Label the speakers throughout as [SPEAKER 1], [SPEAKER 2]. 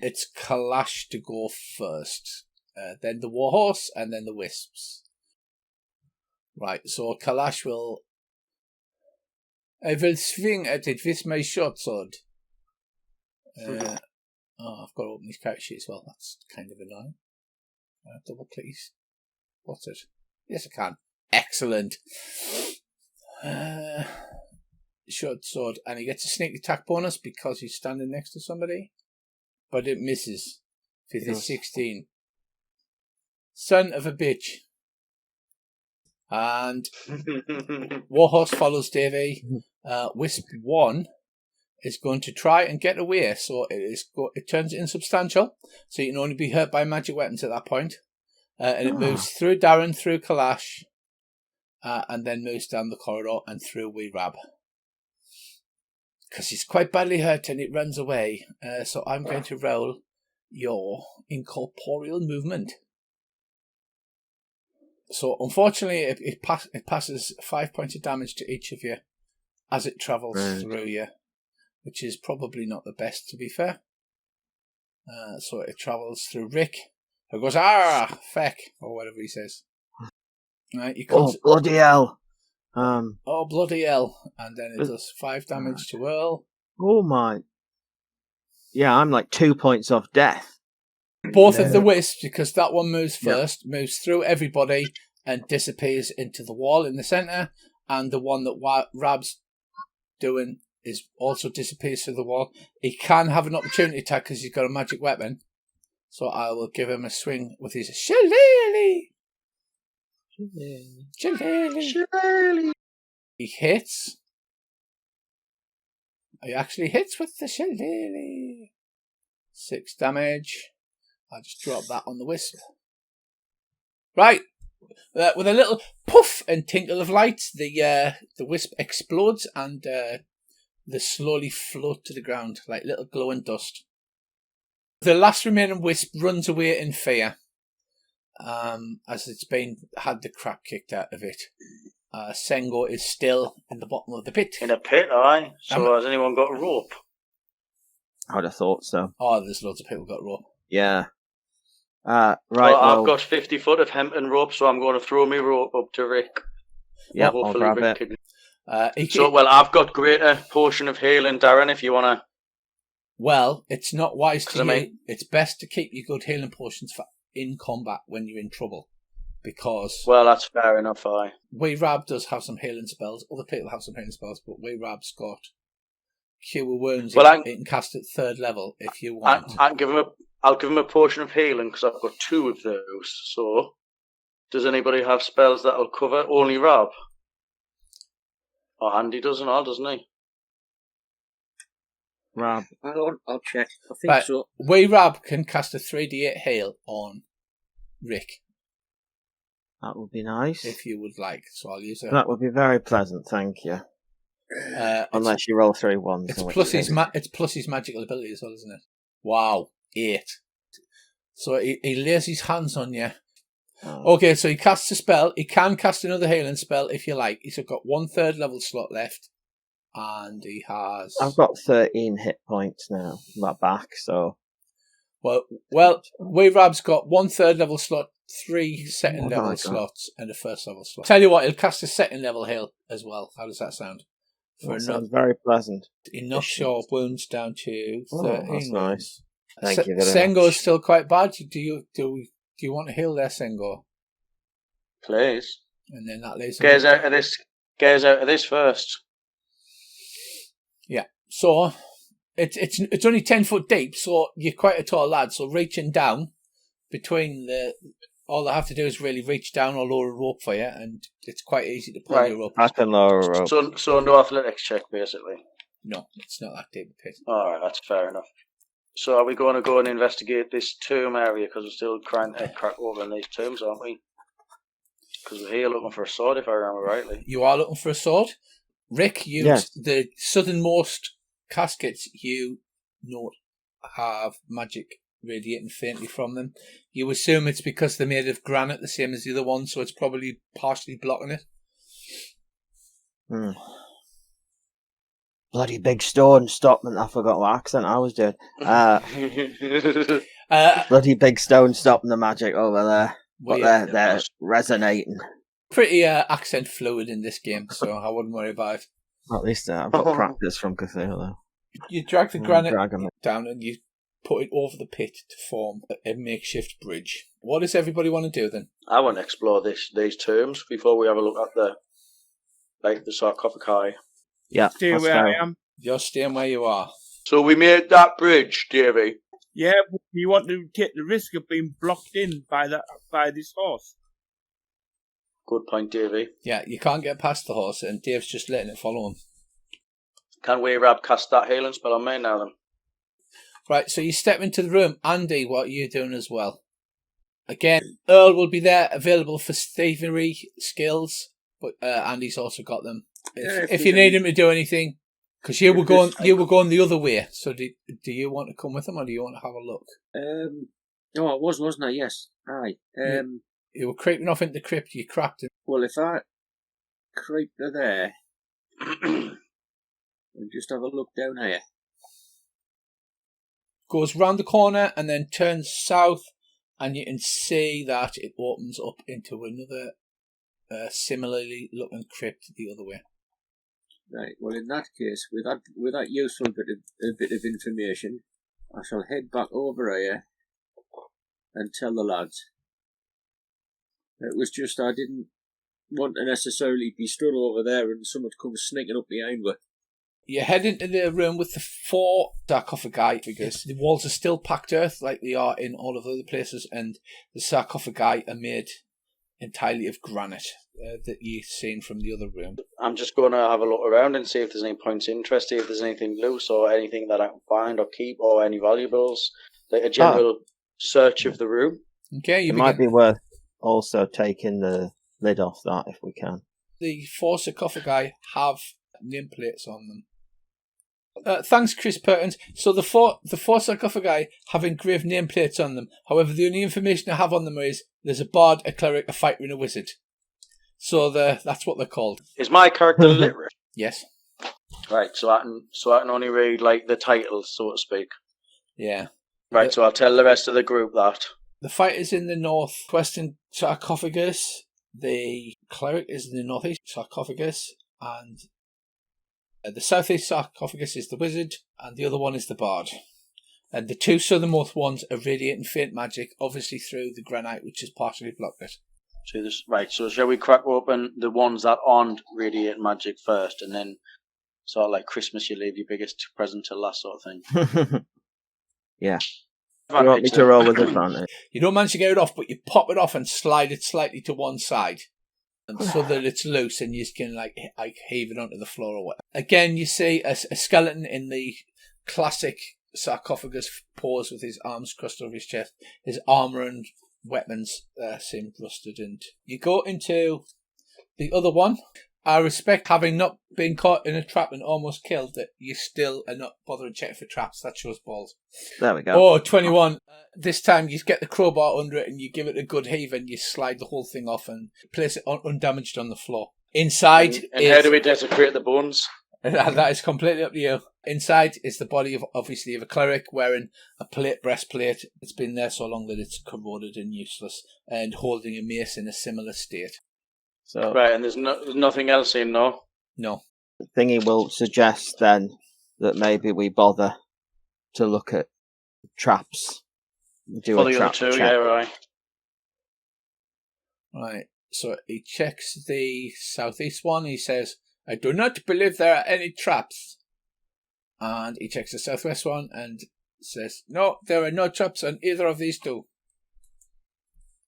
[SPEAKER 1] it's Kalash to go first. Then the Warhorse, and then the Wisps. Right, so Kalash will... I will swing at it with my short sword. I've got to open this character sheet as well. That's kind of annoying. Double please. What's it? Yes, I can. Excellent. Short sword, and he gets a sneak attack bonus because he's standing next to somebody, but it misses. 16. Son of a bitch. And Warhorse follows Davey. Wisp 1 is going to try and get away, so it turns insubstantial, so you can only be hurt by magic weapons at that point. And it moves through Darren, through Kalash, and then moves down the corridor and through Wee Rab. Because he's quite badly hurt and it runs away. So I'm going to roll your incorporeal movement. So unfortunately, it passes 5 points of damage to each of you as it travels through you, which is probably not the best, to be fair. So it travels through Rick, who goes, feck, or whatever he says. Right,
[SPEAKER 2] bloody hell.
[SPEAKER 1] Oh, bloody hell. And then it does 5 damage to Earl.
[SPEAKER 2] Oh, my. Yeah, I'm like 2 points off death.
[SPEAKER 1] Both of the Wisps, because that one moves first, moves through everybody and disappears into the wall in the centre. And the one that Rab's doing is also disappears through the wall. He can have an opportunity attack because he's got a magic weapon. So I will give him a swing with his shillelagh. Shillelagh. He hits. He actually hits with the shillelagh. 6 damage. I'll just drop that on the Wisp. Right. With a little puff and tinkle of light, the Wisp explodes and they slowly float to the ground like little glowing dust. The last remaining Wisp runs away in fear as it's had the crap kicked out of it. Sengo is still in the bottom of the pit.
[SPEAKER 3] In a pit, aye. So has anyone got a rope?
[SPEAKER 2] I'd have thought so.
[SPEAKER 1] Oh, there's loads of people got rope.
[SPEAKER 2] Yeah.
[SPEAKER 3] Right. Well, I've got 50 foot of hempen rope, so I'm going to throw my rope up to Rick.
[SPEAKER 2] Yeah, I'll grab it.
[SPEAKER 3] I've got greater potion of healing, Darren, if you want to...
[SPEAKER 1] Well, it's not wise to heal. It's best to keep your good healing potions for in combat when you're in trouble. Because...
[SPEAKER 3] Well, that's fair enough, aye.
[SPEAKER 1] Wee Rab does have some healing spells. Other people have some healing spells, but Wee Rab's got Cure Wounds. Well, it can cast at 3rd level if you want.
[SPEAKER 3] I'll give him a potion of healing because I've got 2 of those. So, does anybody have spells that'll cover only Rab? Oh, Andy doesn't, doesn't he?
[SPEAKER 2] Rab.
[SPEAKER 4] I'll check. I think so.
[SPEAKER 1] Wee Rab can cast a 3d8 heal on Rick.
[SPEAKER 2] That would be nice.
[SPEAKER 1] If you would like. So I'll use it.
[SPEAKER 2] That would be very pleasant, thank you. Unless you roll 3 ones.
[SPEAKER 1] It's plus his magical ability as well, isn't it? Wow. 8. So he lays his hands on you. Oh. Okay, so he casts a spell. He can cast another healing spell if you like. He's got 1/3 level slot left. And he has...
[SPEAKER 2] I've got 13 hit points now. My back, so...
[SPEAKER 1] Well, Wee Rab's got 1/3 level slot, 3 second level slots, and a 1st level slot. Tell you what, he'll cast a 2nd level heal as well. How does that sound?
[SPEAKER 2] That sounds very pleasant.
[SPEAKER 1] He knocks your wounds down to 13.
[SPEAKER 2] That's nice. Thank you very much.
[SPEAKER 1] Sengo's still quite bad. Do you want to heal there, Sengo?
[SPEAKER 3] Please.
[SPEAKER 1] And then that lays...
[SPEAKER 3] Get us out of this first.
[SPEAKER 1] Yeah. So... It's only 10 foot deep, so you're quite a tall lad. So reaching down between all I have to do is really reach down or lower a rope for you, and it's quite easy to pull your rope.
[SPEAKER 2] I can lower a rope.
[SPEAKER 3] So no athletics check, basically.
[SPEAKER 1] No, it's not that deep a pit.
[SPEAKER 3] All right, that's fair enough. So are we going to go and investigate this tomb area because we're still trying to crack open these tombs, aren't we? Because we're here looking for a sword, if I remember rightly.
[SPEAKER 1] You are looking for a sword. Rick, the southernmost caskets you note have magic radiating faintly from them. You assume it's because they're made of granite, the same as the other one, so it's probably partially blocking it.
[SPEAKER 2] bloody big stone stopped them. I forgot what accent I was doing. Bloody big stone stopping the magic over there. But they're resonating.
[SPEAKER 1] Pretty accent fluid in this game, so I wouldn't worry about it.
[SPEAKER 2] At least I've got practice from Cthulhu.
[SPEAKER 1] You drag the granite down and you put it over the pit to form a makeshift bridge. What does everybody want to do then?
[SPEAKER 3] I want to explore these tombs before we have a look at the sarcophagi.
[SPEAKER 2] Yeah,
[SPEAKER 5] stay where I am.
[SPEAKER 1] You're staying where you are.
[SPEAKER 3] So we made that bridge, Davey.
[SPEAKER 5] Yeah, but you want to take the risk of being blocked in by this horse.
[SPEAKER 3] Good point, Davey.
[SPEAKER 1] Yeah, you can't get past the horse, and Dave's just letting it follow him.
[SPEAKER 3] Can we, Rab, cast that healing spell on me now then?
[SPEAKER 1] Right, so you step into the room. Andy, what are you doing as well? Again, Earl will be there, available for thievery skills, but Andy's also got them. If you need him to do anything, because you were going the other way. So do you want to come with him, or do you want to have a look?
[SPEAKER 4] No, I wasn't I? Yes, aye.
[SPEAKER 1] You were creeping off into the crypt. You cracked him.
[SPEAKER 4] Well, if I creep to there and just have a look down here.
[SPEAKER 1] Goes round the corner and then turns south, and you can see that it opens up into another similarly looking crypt the other way.
[SPEAKER 4] Right. Well, in that case, with that useful bit of information, I shall head back over here and tell the lads. It was just I didn't want to necessarily be stood over there and someone come sneaking up behind me.
[SPEAKER 1] You head into the room with the 4 sarcophagi figures. The walls are still packed earth like they are in all of the other places, and the sarcophagi are made entirely of granite that you've seen from the other room.
[SPEAKER 3] I'm just going to have a look around and see if there's any points of interest, see if there's anything loose or anything that I can find or keep or any valuables. Like a general search of the room.
[SPEAKER 1] Okay,
[SPEAKER 2] it might be worth also taking the lid off that if we can.
[SPEAKER 1] The 4 sarcophagi have nameplates on them. Thanks, Chris Perkins. So the four sarcophagi have engraved nameplates on them. However, the only information I have on them is there's a bard, a cleric, a fighter, and a wizard. So that's what they're called.
[SPEAKER 3] Is my character literate?
[SPEAKER 1] Yes.
[SPEAKER 3] Right, so I can only read like the titles, so to speak.
[SPEAKER 1] Yeah.
[SPEAKER 3] Right, so I'll tell the rest of the group that.
[SPEAKER 1] The fighter's in the northwestern sarcophagus. The cleric is in the northeast sarcophagus, and the southeast sarcophagus is the wizard, and the other one is the bard. And the 2 southernmost ones are radiating faint magic, obviously through the granite, which has partially blocked it.
[SPEAKER 3] Right, so shall we crack open the ones that aren't radiating magic first, and then sort of like Christmas, you leave your biggest present till last sort of thing?
[SPEAKER 2] Yeah. You want me to roll with advantage?
[SPEAKER 1] You don't manage to get it off, but you pop it off and slide it slightly to one side, and so that it's loose, and you just can like heave it onto the floor or whatever. Again, you see a skeleton in the classic sarcophagus pose with his arms crossed over his chest. His armour and weapons seem rusted, and you go into the other one. I respect having not been caught in a trap and almost killed that you still are not bothering checking for traps. That shows balls.
[SPEAKER 2] There we go.
[SPEAKER 1] Oh, 21. This time you get the crowbar under it and you give it a good heave and you slide the whole thing off and place it undamaged on the floor. Inside
[SPEAKER 3] and how do we desecrate the bones?
[SPEAKER 1] That is completely up to you. Inside is the body of obviously of a cleric wearing a breastplate. It's been there so long that it's corroded and useless, and holding a mace in a similar state.
[SPEAKER 3] So right, and there's nothing else in, no?
[SPEAKER 1] No.
[SPEAKER 2] Thingy will suggest then that maybe we bother to look at traps. Do
[SPEAKER 3] for
[SPEAKER 2] a
[SPEAKER 3] the
[SPEAKER 2] trap
[SPEAKER 3] other 2,
[SPEAKER 2] check.
[SPEAKER 3] yeah, right.
[SPEAKER 1] Right, so he checks the southeast one. He says, I do not believe there are any traps. And he checks the southwest one and says, no, there are no traps on either of these 2.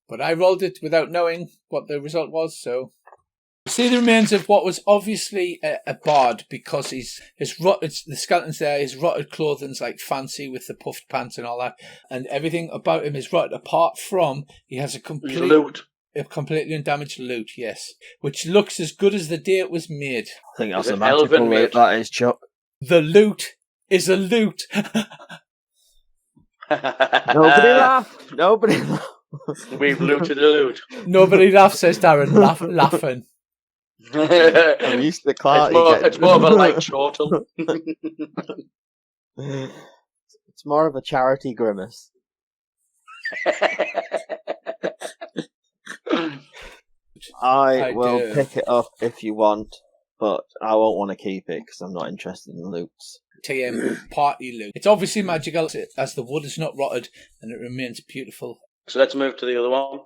[SPEAKER 1] But I rolled it without knowing what the result was, so... You see the remains of what was obviously a bard, because his rotted, the skeleton's there, his rotted clothing's like fancy with the puffed pants and all that, and everything about him is rotted, apart from he has a completely undamaged loot, yes, which looks as good as the day it was made.
[SPEAKER 2] I think that's a magical loot, that is, Chuck.
[SPEAKER 1] The loot is a loot.
[SPEAKER 2] Nobody laugh. Nobody laugh.
[SPEAKER 3] We've looted the loot.
[SPEAKER 1] Nobody laughs, says Darren, laughing.
[SPEAKER 2] I'm used to Clarky
[SPEAKER 3] it's more of a light chortle.
[SPEAKER 2] It's more of a charity grimace. I will
[SPEAKER 1] do.
[SPEAKER 2] pick it up if you want, but I won't want to keep it because I'm not interested in loots.
[SPEAKER 1] TM party loot. It's obviously magical as the wood is not rotted and it remains beautiful.
[SPEAKER 3] So let's move to the other one.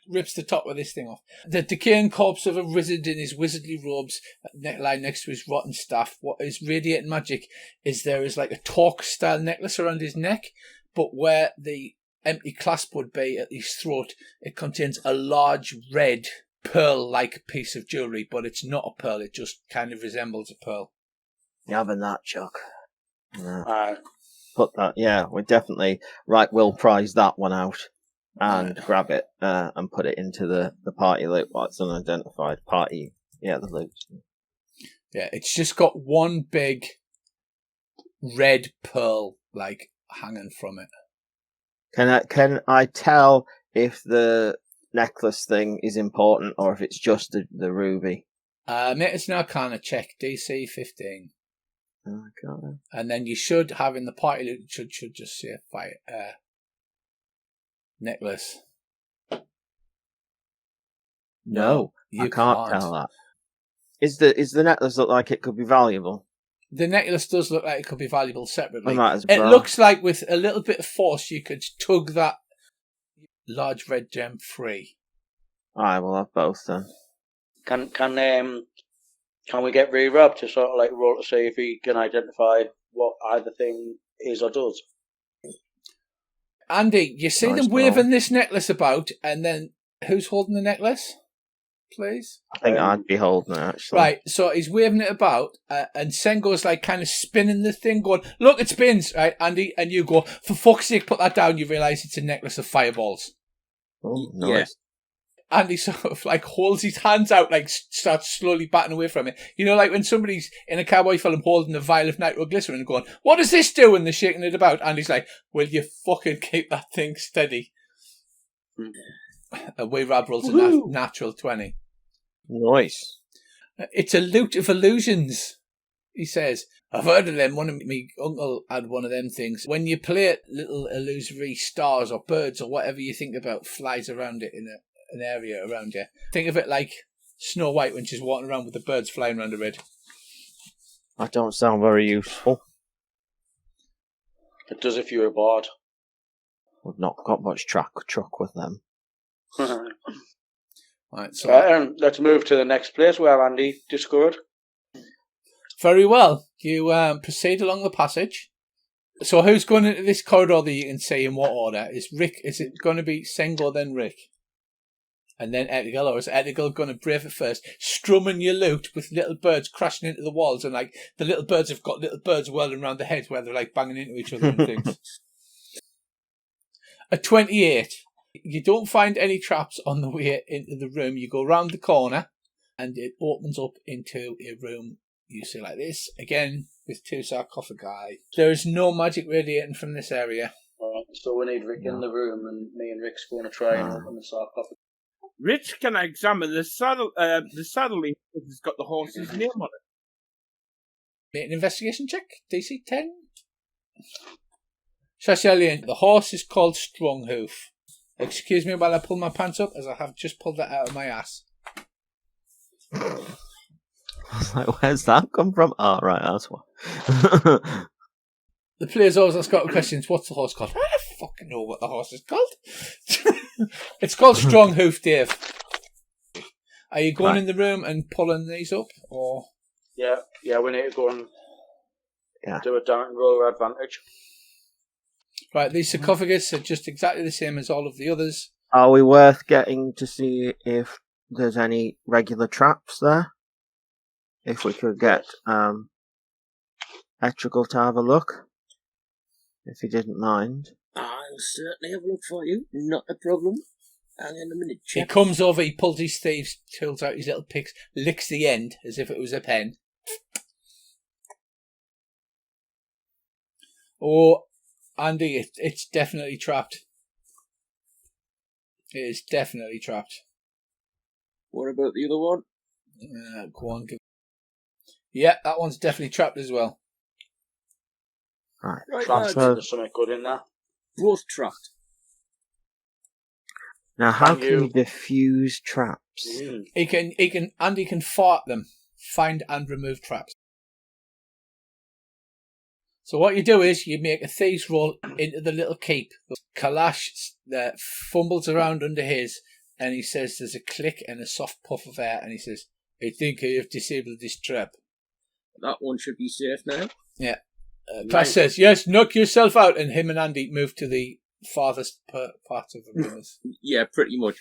[SPEAKER 1] Rips the top of this thing off. The decaying corpse of a wizard in his wizardly robes lying next to his rotten staff. What is radiating magic is there is like a torque style necklace around his neck, but where the empty clasp would be at his throat, it contains a large red pearl-like piece of jewellery, but it's not a pearl, it just kind of resembles a pearl.
[SPEAKER 2] You're having that, Chuck.
[SPEAKER 3] Aye.
[SPEAKER 2] Put that, yeah, we definitely, right, we'll prize that one out and grab it and put it into the party loot. Well, it's unidentified party, yeah, the loot.
[SPEAKER 1] Yeah, it's just got one big red pearl, like, hanging from it.
[SPEAKER 2] Can I tell if the necklace thing is important or if it's just the ruby?
[SPEAKER 1] Make us now kind of check DC 15.
[SPEAKER 2] Okay.
[SPEAKER 1] And then you should have in the party loot, should just say necklace.
[SPEAKER 2] No,
[SPEAKER 1] you
[SPEAKER 2] I can't tell that. Is the necklace look like it could be valuable?
[SPEAKER 1] The necklace does look like it could be valuable separately.
[SPEAKER 2] I might as
[SPEAKER 1] It
[SPEAKER 2] well.
[SPEAKER 1] looks like with a little bit of force you could tug that large red gem free.
[SPEAKER 2] Alright, we'll have both then.
[SPEAKER 3] Can we get Re-Rob to sort of like roll to see if he can identify what either thing is or does?
[SPEAKER 1] Andy, you see them waving this necklace about, and then who's holding the necklace? Please?
[SPEAKER 2] I think I'd be holding it, actually.
[SPEAKER 1] Right, so he's waving it about, and Sengo's like kind of spinning the thing, going, look, it spins, right, Andy? And you go, for fuck's sake, put that down. You realise it's a necklace of fireballs.
[SPEAKER 2] Oh, nice.
[SPEAKER 1] Andy sort of like holds his hands out, like starts slowly batting away from it. You know, like when somebody's in a cowboy film holding a vial of nitroglycerin and going, what does this do? And they're shaking it about. Andy's like, will you fucking keep that thing steady? And Rab rolls a natural 20.
[SPEAKER 2] Nice.
[SPEAKER 1] It's a loot of illusions, he says. I've heard of them. One of me uncle had one of them things. When you play it, little illusory stars or birds or whatever you think about flies around it in an area around you. Think of it like Snow White when she's walking around with the birds flying around her head.
[SPEAKER 2] That don't sound very useful.
[SPEAKER 3] It does if you're bored.
[SPEAKER 2] We've not got much truck with them.
[SPEAKER 1] Right, so
[SPEAKER 3] let's move to the next place where Andy discovered.
[SPEAKER 1] very well. You proceed along the passage. So who's going into this corridor that you can see in what order? Is it going to be Sengo then Rick? And then Etigal, or is Etigal going to brave it first? Strumming your loot with little birds crashing into the walls, and like the little birds have got little birds whirling around their heads where they're like banging into each other and things. A 28. You don't find any traps on the way into the room. You go round the corner and it opens up into a room you see like this, again with two sarcophagi. There is no magic radiating from this area.
[SPEAKER 3] So we need Rick in the room, and me and Rick's going to try and open the sarcophagus.
[SPEAKER 5] Rich, can I examine the saddle? The saddling has got the horse's name on it.
[SPEAKER 1] Make an investigation check. DC 10. Shashalian, the horse is called Stronghoof. Excuse me while I pull my pants up, as I have just pulled that out of my ass.
[SPEAKER 2] I was like, where's that come from? Oh, right, that's what.
[SPEAKER 1] The players always ask questions. What's the horse called? I don't fucking know what the horse is called. It's called Stronghoof, Dave. Are you going in the room and pulling these up, or?
[SPEAKER 3] Yeah, we need to go and do a damage roll advantage.
[SPEAKER 1] Right, these sarcophagus are just exactly the same as all of the others.
[SPEAKER 2] Are we worth getting to see if there's any regular traps there? If we could get Etrigal to have a look, if he didn't mind.
[SPEAKER 4] I'll certainly have a look for you. Not a problem. Hang on a minute,
[SPEAKER 1] He
[SPEAKER 4] chap.
[SPEAKER 1] comes over, he pulls his thieves' tools out, his little picks, licks the end as if it was a pen. Oh, Andy, it's definitely trapped. It is definitely trapped.
[SPEAKER 4] What about the other one?
[SPEAKER 1] Go on. Yeah, that one's definitely trapped as well.
[SPEAKER 2] Right.
[SPEAKER 3] Traps,
[SPEAKER 2] So-
[SPEAKER 3] there's something good in there.
[SPEAKER 4] Both trapped.
[SPEAKER 2] Now, how
[SPEAKER 3] Thank
[SPEAKER 2] can
[SPEAKER 3] you.
[SPEAKER 2] you diffuse traps?
[SPEAKER 1] He can fart them, find and remove traps. So what you do is you make a thieves roll into the little keep. Kalash fumbles around under his, and he says there's a click and a soft puff of air, and he says, "I think I have disabled this trap."
[SPEAKER 4] That one should be safe now.
[SPEAKER 1] Yeah. Clash says, "Yes, knock yourself out," and him and Andy move to the farthest part of the room.
[SPEAKER 4] Yeah, pretty much.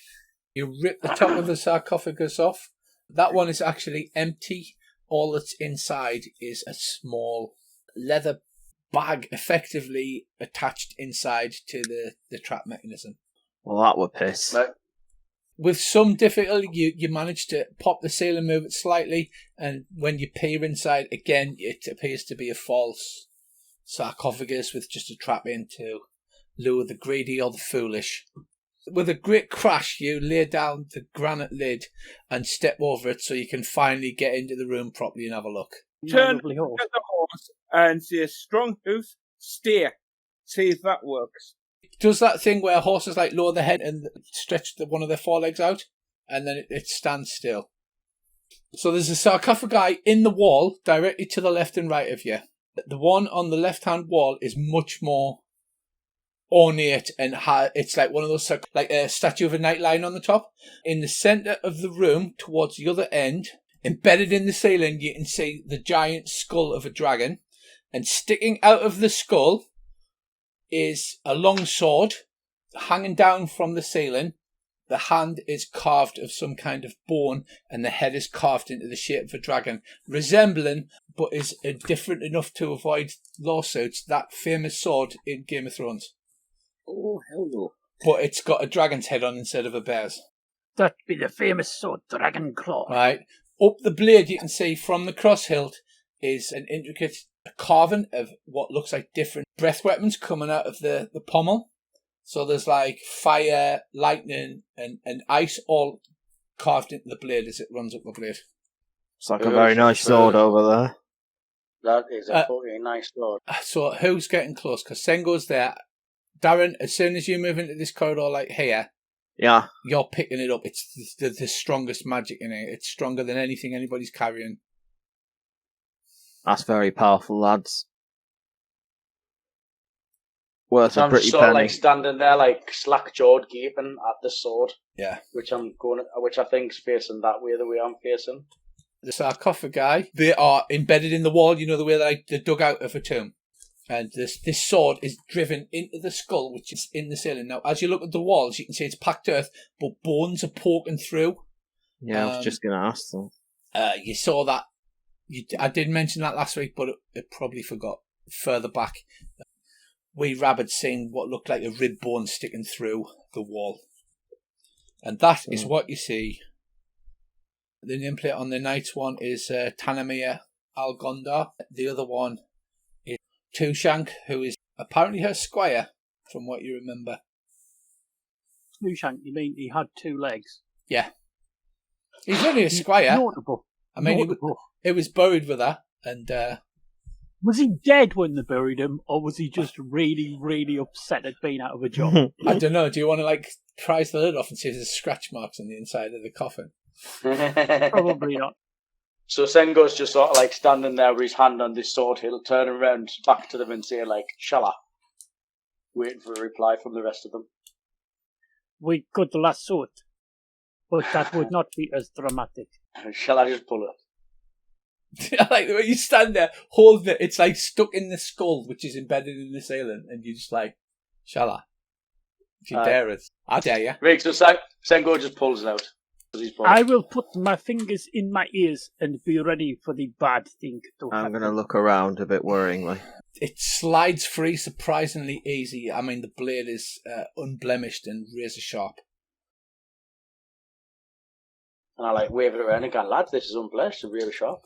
[SPEAKER 1] You rip the top of the sarcophagus off. That one is actually empty. All that's inside is a small leather bag, effectively attached inside to the trap mechanism.
[SPEAKER 2] Well, that would piss.
[SPEAKER 3] Right.
[SPEAKER 1] With some difficulty, you manage to pop the seal and move it slightly, and when you peer inside, again, it appears to be a false sarcophagus with just a trap in to lure the greedy or the foolish. With a great crash, you lay down the granite lid and step over it so you can finally get into the room properly and have a look.
[SPEAKER 5] Turn
[SPEAKER 6] Lovely horse.
[SPEAKER 5] at the horse and say, "Strong hoof, steer." See if that works.
[SPEAKER 1] It does that thing where horses like lower their head and stretch one of their forelegs out, and then it stands still. So there's a sarcophagi in the wall directly to the left and right of you. The one on the left-hand wall is much more ornate and it's like one of those, like a statue of a knight lying on the top. In the centre of the room, towards the other end, embedded in the ceiling, you can see the giant skull of a dragon, and sticking out of the skull is a long sword hanging down from the ceiling. The hand is carved of some kind of bone, and the head is carved into the shape of a dragon, resembling, but is different enough to avoid lawsuits, that famous sword in Game of Thrones.
[SPEAKER 4] Oh, hell no.
[SPEAKER 1] But it's got a dragon's head on instead of a bear's.
[SPEAKER 6] That be the famous sword, Dragon Claw.
[SPEAKER 1] Right. Up the blade, you can see from the cross hilt is an intricate carving of what looks like different breath weapons coming out of the pommel. So there's like fire, lightning, and ice all carved into the blade as it runs up the blade.
[SPEAKER 2] It's like a very nice sword over there.
[SPEAKER 3] That is a fucking nice sword.
[SPEAKER 1] So who's getting close? Because Sengo's there. Darren, as soon as you move into this corridor like here,
[SPEAKER 2] Yeah.
[SPEAKER 1] you're picking it up. It's the strongest magic in it. It's stronger than anything anybody's carrying.
[SPEAKER 2] That's very powerful, lads. Worth
[SPEAKER 3] So
[SPEAKER 2] a
[SPEAKER 3] I'm
[SPEAKER 2] pretty
[SPEAKER 3] sort of
[SPEAKER 2] penny.
[SPEAKER 3] like standing there, like slack-jawed, gaping at the sword,
[SPEAKER 1] Yeah.
[SPEAKER 3] which I think's facing that way, the way I'm facing.
[SPEAKER 1] The sarcophagi, they are embedded in the wall, you know, the way they're dug out of a tomb. And this sword is driven into the skull, which is in the ceiling. Now, as you look at the walls, you can see it's packed earth, but bones are poking through.
[SPEAKER 2] Yeah, I was just going to ask them.
[SPEAKER 1] You saw that. I did mention that last week, but it probably forgot. Further back, wee Rabbit seen what looked like a rib bone sticking through the wall. And that is what you see. The nameplate on the Knight's one is Tanamir Algondar. The other one is Tushank, who is apparently her squire, from what you remember.
[SPEAKER 6] Shank, you mean he had two legs?
[SPEAKER 1] Yeah. He's only a squire.
[SPEAKER 6] Notable.
[SPEAKER 1] I mean,
[SPEAKER 6] Notable.
[SPEAKER 1] he was buried with her, and
[SPEAKER 6] Was he dead when they buried him, or was he just really, really upset at being out of a job?
[SPEAKER 1] I don't know. Do you want to like prise the lid off and see if there's scratch marks on the inside of the coffin?
[SPEAKER 6] Probably not.
[SPEAKER 3] So Sengo's just sort of like standing there with his hand on this sword. He'll turn around back to them and say like, "Shall I?" Waiting for a reply from the rest of them.
[SPEAKER 6] We could lasso it, but that would not be as dramatic.
[SPEAKER 3] Shall I just pull it?
[SPEAKER 1] I like the way you stand there holding it. It's like stuck in the skull, which is embedded in the ceiling, and you just like, shall I? If you dare it, I dare you.
[SPEAKER 3] Right, so Sengo just pulls it out.
[SPEAKER 6] I will put my fingers in my ears and be ready for the bad thing to happen.
[SPEAKER 2] I'm going to look around a bit worryingly.
[SPEAKER 1] It slides free surprisingly easy. I mean, the blade is unblemished and razor sharp.
[SPEAKER 3] And I like wave it around and go, "Lads, this is unblemished and really sharp."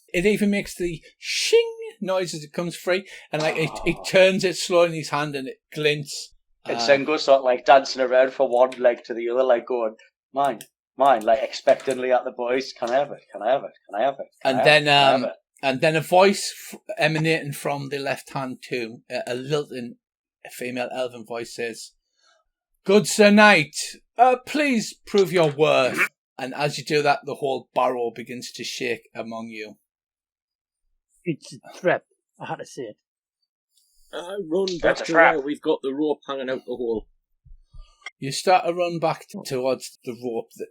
[SPEAKER 1] It even makes the shing noise as it comes free, and like it turns it slow in his hand and it glints.
[SPEAKER 3] And Sengo's sort of like dancing around from one leg to the other, like going, "Mine, Mine, like expectantly at the boys. Can I have it? Can I have it? Can I have it? Can I
[SPEAKER 1] And
[SPEAKER 3] have
[SPEAKER 1] then
[SPEAKER 3] it? Can I have it?
[SPEAKER 1] and then a voice emanating from the left-hand tomb, a lilting female elven voice says, "Good Sir Knight, please prove your worth." And as you do that, the whole barrow begins to shake among you.
[SPEAKER 6] It's a trap. I had to say it.
[SPEAKER 4] I run back
[SPEAKER 3] That's a
[SPEAKER 4] to
[SPEAKER 3] trap.
[SPEAKER 4] where we've got the rope hanging out the hole.
[SPEAKER 1] You start to run back towards the rope. The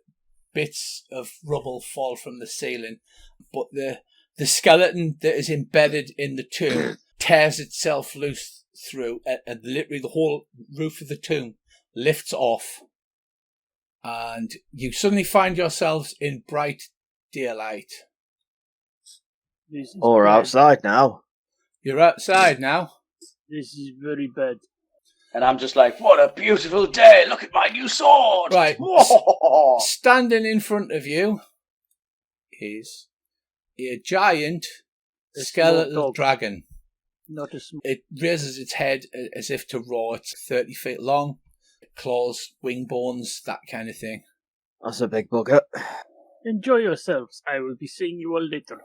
[SPEAKER 1] bits of rubble fall from the ceiling, but the skeleton that is embedded in the tomb tears itself loose through, and literally the whole roof of the tomb lifts off, and you suddenly find yourselves in bright daylight.
[SPEAKER 6] This is
[SPEAKER 2] Or
[SPEAKER 6] bad.
[SPEAKER 2] outside now.
[SPEAKER 1] You're outside now.
[SPEAKER 6] This is very bad.
[SPEAKER 3] And I'm just like, what a beautiful day! Look at my new sword!
[SPEAKER 1] Right.
[SPEAKER 3] Whoa!
[SPEAKER 1] Standing in front of you is a giant
[SPEAKER 6] A small
[SPEAKER 1] skeletal
[SPEAKER 6] dog.
[SPEAKER 1] dragon.
[SPEAKER 6] Not a small.
[SPEAKER 1] It raises its head as if to roar. It's 30 feet long, claws, wing bones, that kind of thing.
[SPEAKER 2] That's a big bugger.
[SPEAKER 6] Enjoy yourselves. I will be seeing you all later.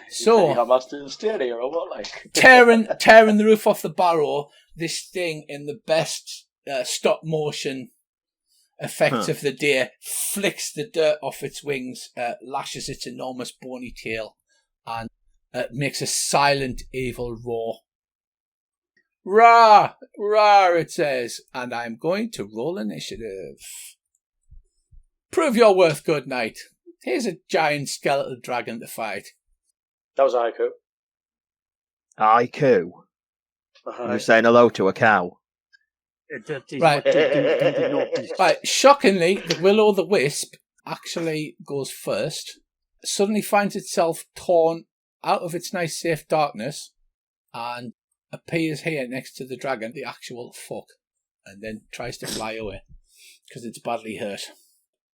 [SPEAKER 3] So,
[SPEAKER 1] So,
[SPEAKER 3] I'm asked to stay here or what? Like
[SPEAKER 1] tearing the roof off the barrow, this thing in the best stop motion effects of the day flicks the dirt off its wings, lashes its enormous bony tail, and makes a silent evil roar. Rah! Rah! It says, and I'm going to roll initiative. Prove your worth, good knight. Here's a giant skeletal dragon to fight.
[SPEAKER 3] that was haiku.
[SPEAKER 2] IQ. You're saying hello to a cow.
[SPEAKER 6] That is
[SPEAKER 1] Right.
[SPEAKER 6] what they do in the North.
[SPEAKER 1] Right, shockingly, the will-o'-the-wisp actually goes first, suddenly finds itself torn out of its nice safe darkness, and appears here next to the dragon, the actual fuck, and then tries to fly away, because it's badly hurt.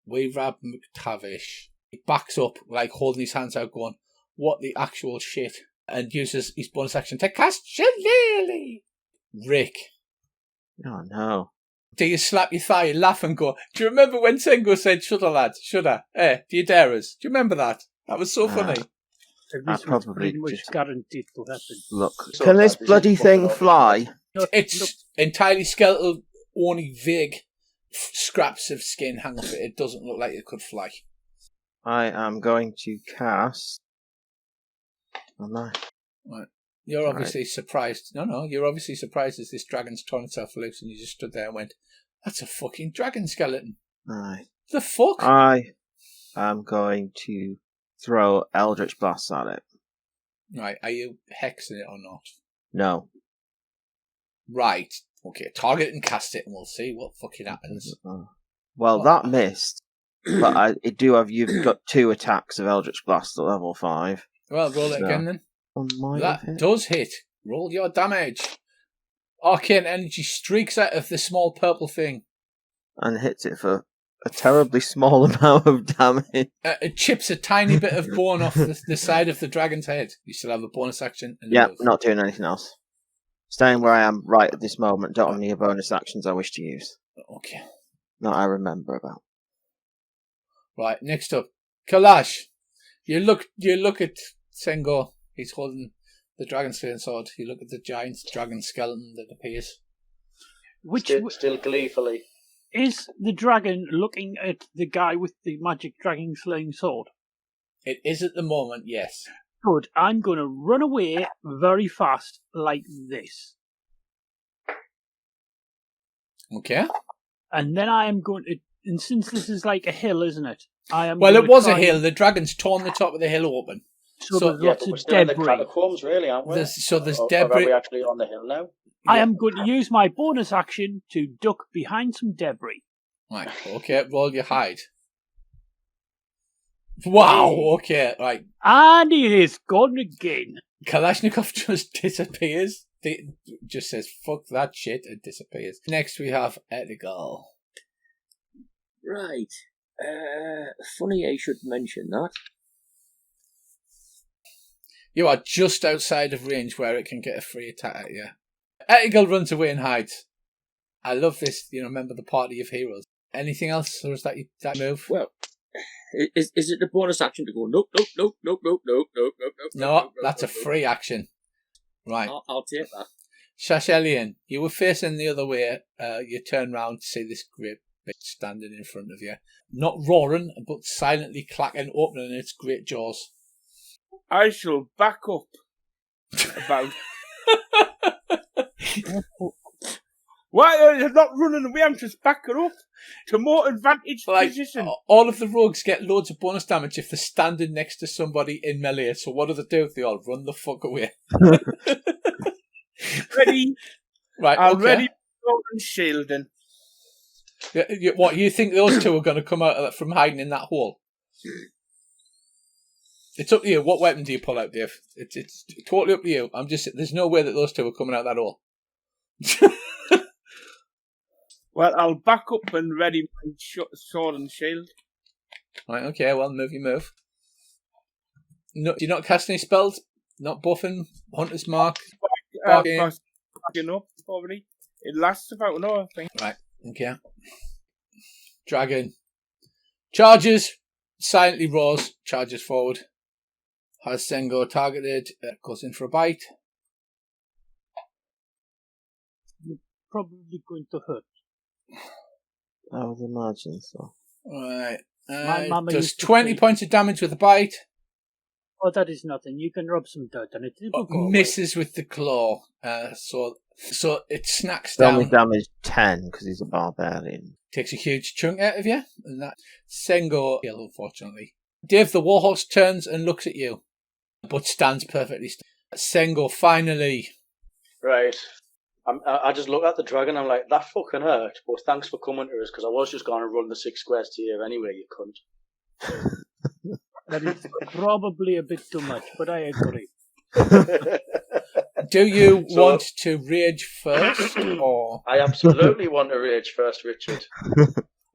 [SPEAKER 1] We Rab McTavish. He backs up, like holding his hands out, going, "What the actual shit?" and uses his bonus action to cast Shillelagh. Rick,
[SPEAKER 2] Oh no.
[SPEAKER 1] do you slap your thigh, laugh and go, "Do you remember when Sengo said, 'Shudder, lad, shudder'? Do you dare us? Do you remember that? That was so funny."
[SPEAKER 6] And
[SPEAKER 2] I
[SPEAKER 6] this was
[SPEAKER 2] probably
[SPEAKER 6] pretty much
[SPEAKER 2] just-
[SPEAKER 6] guaranteed to happen.
[SPEAKER 2] Look.
[SPEAKER 3] So
[SPEAKER 2] Can this
[SPEAKER 3] bad, this
[SPEAKER 2] bloody
[SPEAKER 3] is
[SPEAKER 2] thing
[SPEAKER 3] fucking
[SPEAKER 2] fly?
[SPEAKER 1] It's entirely skeletal, only vague scraps of skin hang off it. It doesn't look like it could fly.
[SPEAKER 2] I am going to cast. Am I?
[SPEAKER 1] You're obviously surprised. No, you're obviously surprised as this dragon's torn itself loose, and you just stood there and went, "That's a fucking dragon skeleton.
[SPEAKER 2] Right.
[SPEAKER 1] The fuck?"
[SPEAKER 2] I am going to throw Eldritch Blast at it.
[SPEAKER 1] Right, are you hexing it or not?
[SPEAKER 2] No.
[SPEAKER 1] Right. Okay, target it and cast it, and we'll see what fucking happens.
[SPEAKER 2] Well, that missed. But you've got 2 attacks of Eldritch Blast at level 5.
[SPEAKER 1] Well, roll it
[SPEAKER 2] So,
[SPEAKER 1] again then.
[SPEAKER 2] One might have
[SPEAKER 1] That
[SPEAKER 2] hit.
[SPEAKER 1] does hit. Roll your damage. Arcane energy streaks out of the small purple thing.
[SPEAKER 2] And hits it for a terribly small amount of damage.
[SPEAKER 1] It chips a tiny bit of bone off the side of the dragon's head. You still have a bonus action. And a
[SPEAKER 2] Yeah,
[SPEAKER 1] move.
[SPEAKER 2] not doing anything else. Staying where I am right at this moment. Don't have any bonus actions I wish to use.
[SPEAKER 1] Okay.
[SPEAKER 2] That I remember about.
[SPEAKER 1] Right, next up. Kalash. You look at Sengo. He's holding the dragon slaying sword. You look at the giant dragon skeleton that appears.
[SPEAKER 6] Which
[SPEAKER 3] Still gleefully.
[SPEAKER 6] is the dragon looking at the guy with the magic dragon slaying sword?
[SPEAKER 1] It is at the moment, yes.
[SPEAKER 6] Good. I'm going to run away very fast like this.
[SPEAKER 1] Okay.
[SPEAKER 6] And then I am going to... And since this is like a hill, isn't it?
[SPEAKER 1] Well,
[SPEAKER 6] going
[SPEAKER 1] it
[SPEAKER 6] to
[SPEAKER 1] was a
[SPEAKER 6] try
[SPEAKER 1] hill.
[SPEAKER 6] and-
[SPEAKER 1] The dragon's torn the top of the hill open.
[SPEAKER 6] So,
[SPEAKER 1] So-
[SPEAKER 6] there's
[SPEAKER 3] Yeah,
[SPEAKER 6] lots
[SPEAKER 3] but we're
[SPEAKER 6] of
[SPEAKER 3] still in the
[SPEAKER 6] debris.
[SPEAKER 3] catacombs, really, aren't we?
[SPEAKER 1] There's
[SPEAKER 3] Or
[SPEAKER 1] debris.
[SPEAKER 3] are we actually on the hill now?
[SPEAKER 6] I
[SPEAKER 1] Yeah.
[SPEAKER 6] am going to use my bonus action to duck behind some debris.
[SPEAKER 1] Right, okay, roll your hide. Wow, okay, right.
[SPEAKER 6] And it is gone again.
[SPEAKER 1] Kalashnikov just disappears. Just says, "Fuck that shit," and disappears. Next we have Edgar.
[SPEAKER 4] Right. Funny you should mention that.
[SPEAKER 1] You are just outside of range where it can get a free attack at you. Edgar runs away and hides. I love this, remember the party of heroes. Anything else, or is that that move?
[SPEAKER 4] Well, Is it a bonus action to go, nope, nope, nope, nope, nope, nope, nope, nope, nope,
[SPEAKER 1] No,
[SPEAKER 4] nope,
[SPEAKER 1] that's a
[SPEAKER 4] nope, nope.
[SPEAKER 1] free action. Right.
[SPEAKER 4] I'll take that.
[SPEAKER 1] Shashelian, you were facing the other way. You turn round to see this great bitch standing in front of you. Not roaring, but silently clacking, opening its great jaws.
[SPEAKER 5] I shall back up about. Why are you not running away? I'm just backing up to more advantage position.
[SPEAKER 1] All of the rogues get loads of bonus damage if they're standing next to somebody in melee. So what do? They all run the fuck away.
[SPEAKER 5] Ready?
[SPEAKER 1] Right,
[SPEAKER 5] I'm
[SPEAKER 1] okay.
[SPEAKER 5] ready and shielding.
[SPEAKER 1] What, you think those two are going to come out from hiding in that hole? It's up to you. What weapon do you pull out, Dave? It's totally up to you. There's no way that those two are coming out that hole.
[SPEAKER 5] Well, I'll back up and ready my sword and shield.
[SPEAKER 1] Right, okay, well, move. No, do you not cast any spells? Not buffing? Hunter's Mark?
[SPEAKER 5] Backing up already. It lasts about an hour, I think.
[SPEAKER 1] Right, okay. Dragon. Charges. Silently roars. Charges forward. Has Sengo targeted. Goes in for a bite.
[SPEAKER 6] You're probably going to hurt.
[SPEAKER 2] I would imagine so.
[SPEAKER 1] Right.
[SPEAKER 6] My mama
[SPEAKER 1] Does
[SPEAKER 6] used to
[SPEAKER 1] 20
[SPEAKER 6] say-
[SPEAKER 1] points of damage with a bite.
[SPEAKER 6] Oh, that is nothing. You can rub some dirt on it. It will go away.
[SPEAKER 1] Misses with the claw. So it snacks
[SPEAKER 2] They only
[SPEAKER 1] down.
[SPEAKER 2] damaged 10 because he's a barbarian.
[SPEAKER 1] Takes a huge chunk out of you. And that Sengo kill, unfortunately. Dave the Warhorse turns and looks at you, but stands perfectly still. Sengo finally.
[SPEAKER 3] Right. I just look at the dragon. I'm like, that fucking hurt. But thanks for coming to us, because I was just going to run the 6 squares to you anyway. You cunt.
[SPEAKER 6] That is probably a bit too much, but I agree.
[SPEAKER 1] Do you want to rage first, or?
[SPEAKER 3] I absolutely want to rage first, Richard.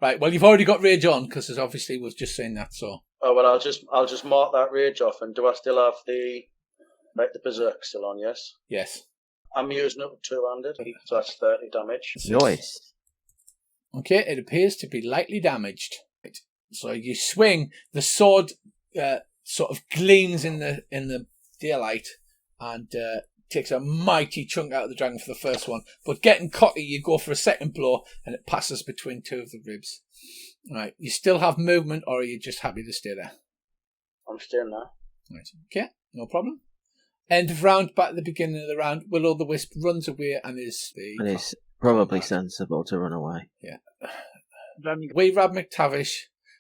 [SPEAKER 1] Right. Well, you've already got rage on because obviously we've just seen that. So.
[SPEAKER 3] Oh well, I'll just mark that rage off. And do I still have the berserk still on? Yes.
[SPEAKER 1] Yes.
[SPEAKER 3] I'm using it two-handed, so that's 30 damage.
[SPEAKER 2] Nice.
[SPEAKER 1] Okay, it appears to be lightly damaged. Right. So you swing, the sword sort of gleams in the daylight and takes a mighty chunk out of the dragon for the first one. But getting cocky, you go for a second blow and it passes between two of the ribs. Right, you still have movement, or are you just happy to stay there?
[SPEAKER 3] I'm staying there.
[SPEAKER 1] Right, okay, no problem. End of round, back at the beginning of the round. Will-o'-the-Wisp runs away and is
[SPEAKER 2] And it's probably sensible to run away.
[SPEAKER 1] Yeah.
[SPEAKER 6] Then
[SPEAKER 1] Weirab McTavish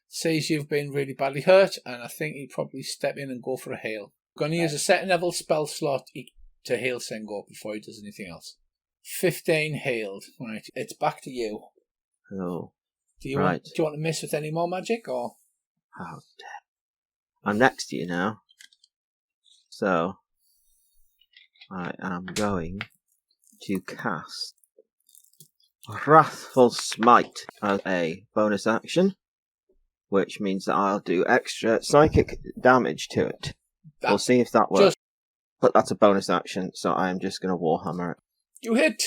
[SPEAKER 1] sees you've been really badly hurt, and I think he'd probably step in and go for a heal. Going to use a second level spell slot to heal Sengo before he does anything else. 15 healed. Right, it's back to you.
[SPEAKER 2] Oh,
[SPEAKER 1] Do you
[SPEAKER 2] right.
[SPEAKER 1] want to miss with any more magic, or?
[SPEAKER 2] How dare. I'm next to you now. So, I am going to cast Wrathful Smite as a bonus action, which means that I'll do extra psychic damage to it. We'll see if that works. But that's a bonus action, so I'm just going to Warhammer it.
[SPEAKER 1] You hit!